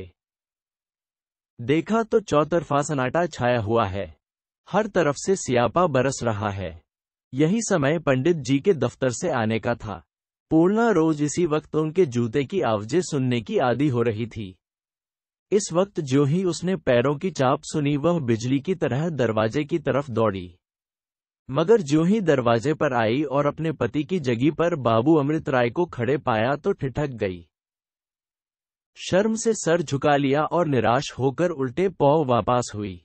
देखा तो चौतरफा सन्नाटा छाया हुआ है। हर तरफ से स्यापा बरस रहा है। यही समय पंडित जी के दफ्तर से आने का था। पूर्णा रोज इसी वक्त उनके जूते की आवाजें सुनने की आदी हो रही थी। इस वक्त जो ही उसने पैरों की चाप सुनी, वह बिजली की तरह दरवाजे की तरफ दौड़ी। मगर जो ही दरवाजे पर आई और अपने पति की जगह पर बाबू अमृत राय को खड़े पाया तो ठिठक गई। शर्म से सर झुका लिया और निराश होकर उल्टे पांव वापस हुई।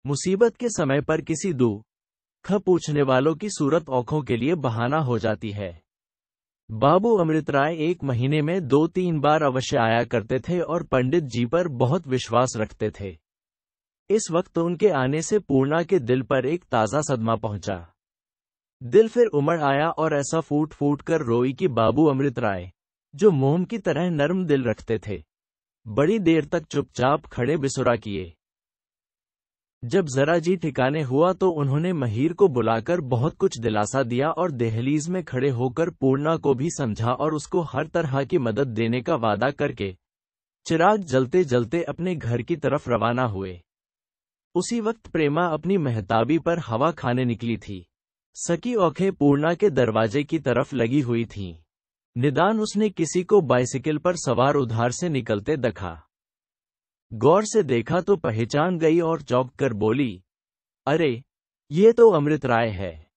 मुसीबत के समय पर किसी दुख पूछने वालों की सूरत औंखों के लिए बहाना हो जाती है। बाबू अमृत राय 1 महीने में 2-3 बार अवश्य आया करते थे और पंडित जी पर बहुत विश्वास रखते थे। इस वक्त उनके आने से पूर्णा के दिल पर एक ताज़ा सदमा पहुंचा। दिल फिर उमड़ आया और ऐसा फूट फूट कर रोई कि बाबू अमृत राय, जो मोम की तरह नरम दिल रखते थे, बड़ी देर तक चुपचाप खड़े बिसुरा किए। जब जरा जी ठिकाने हुआ तो उन्होंने महीर को बुलाकर बहुत कुछ दिलासा दिया और दहलीज में खड़े होकर पूर्णा को भी समझा और उसको हर तरह की मदद देने का वादा करके चिराग जलते जलते अपने घर की तरफ रवाना हुए। उसी वक्त प्रेमा अपनी महताबी पर हवा खाने निकली थी। सकी आंखें पूर्णा के दरवाजे की तरफ लगी हुई थीं। निदान उसने किसी को बाइसिकल पर सवार उधार से निकलते देखा। गौर से देखा तो पहचान गई और चौंक कर बोली, अरे, ये तो अमृत राय है।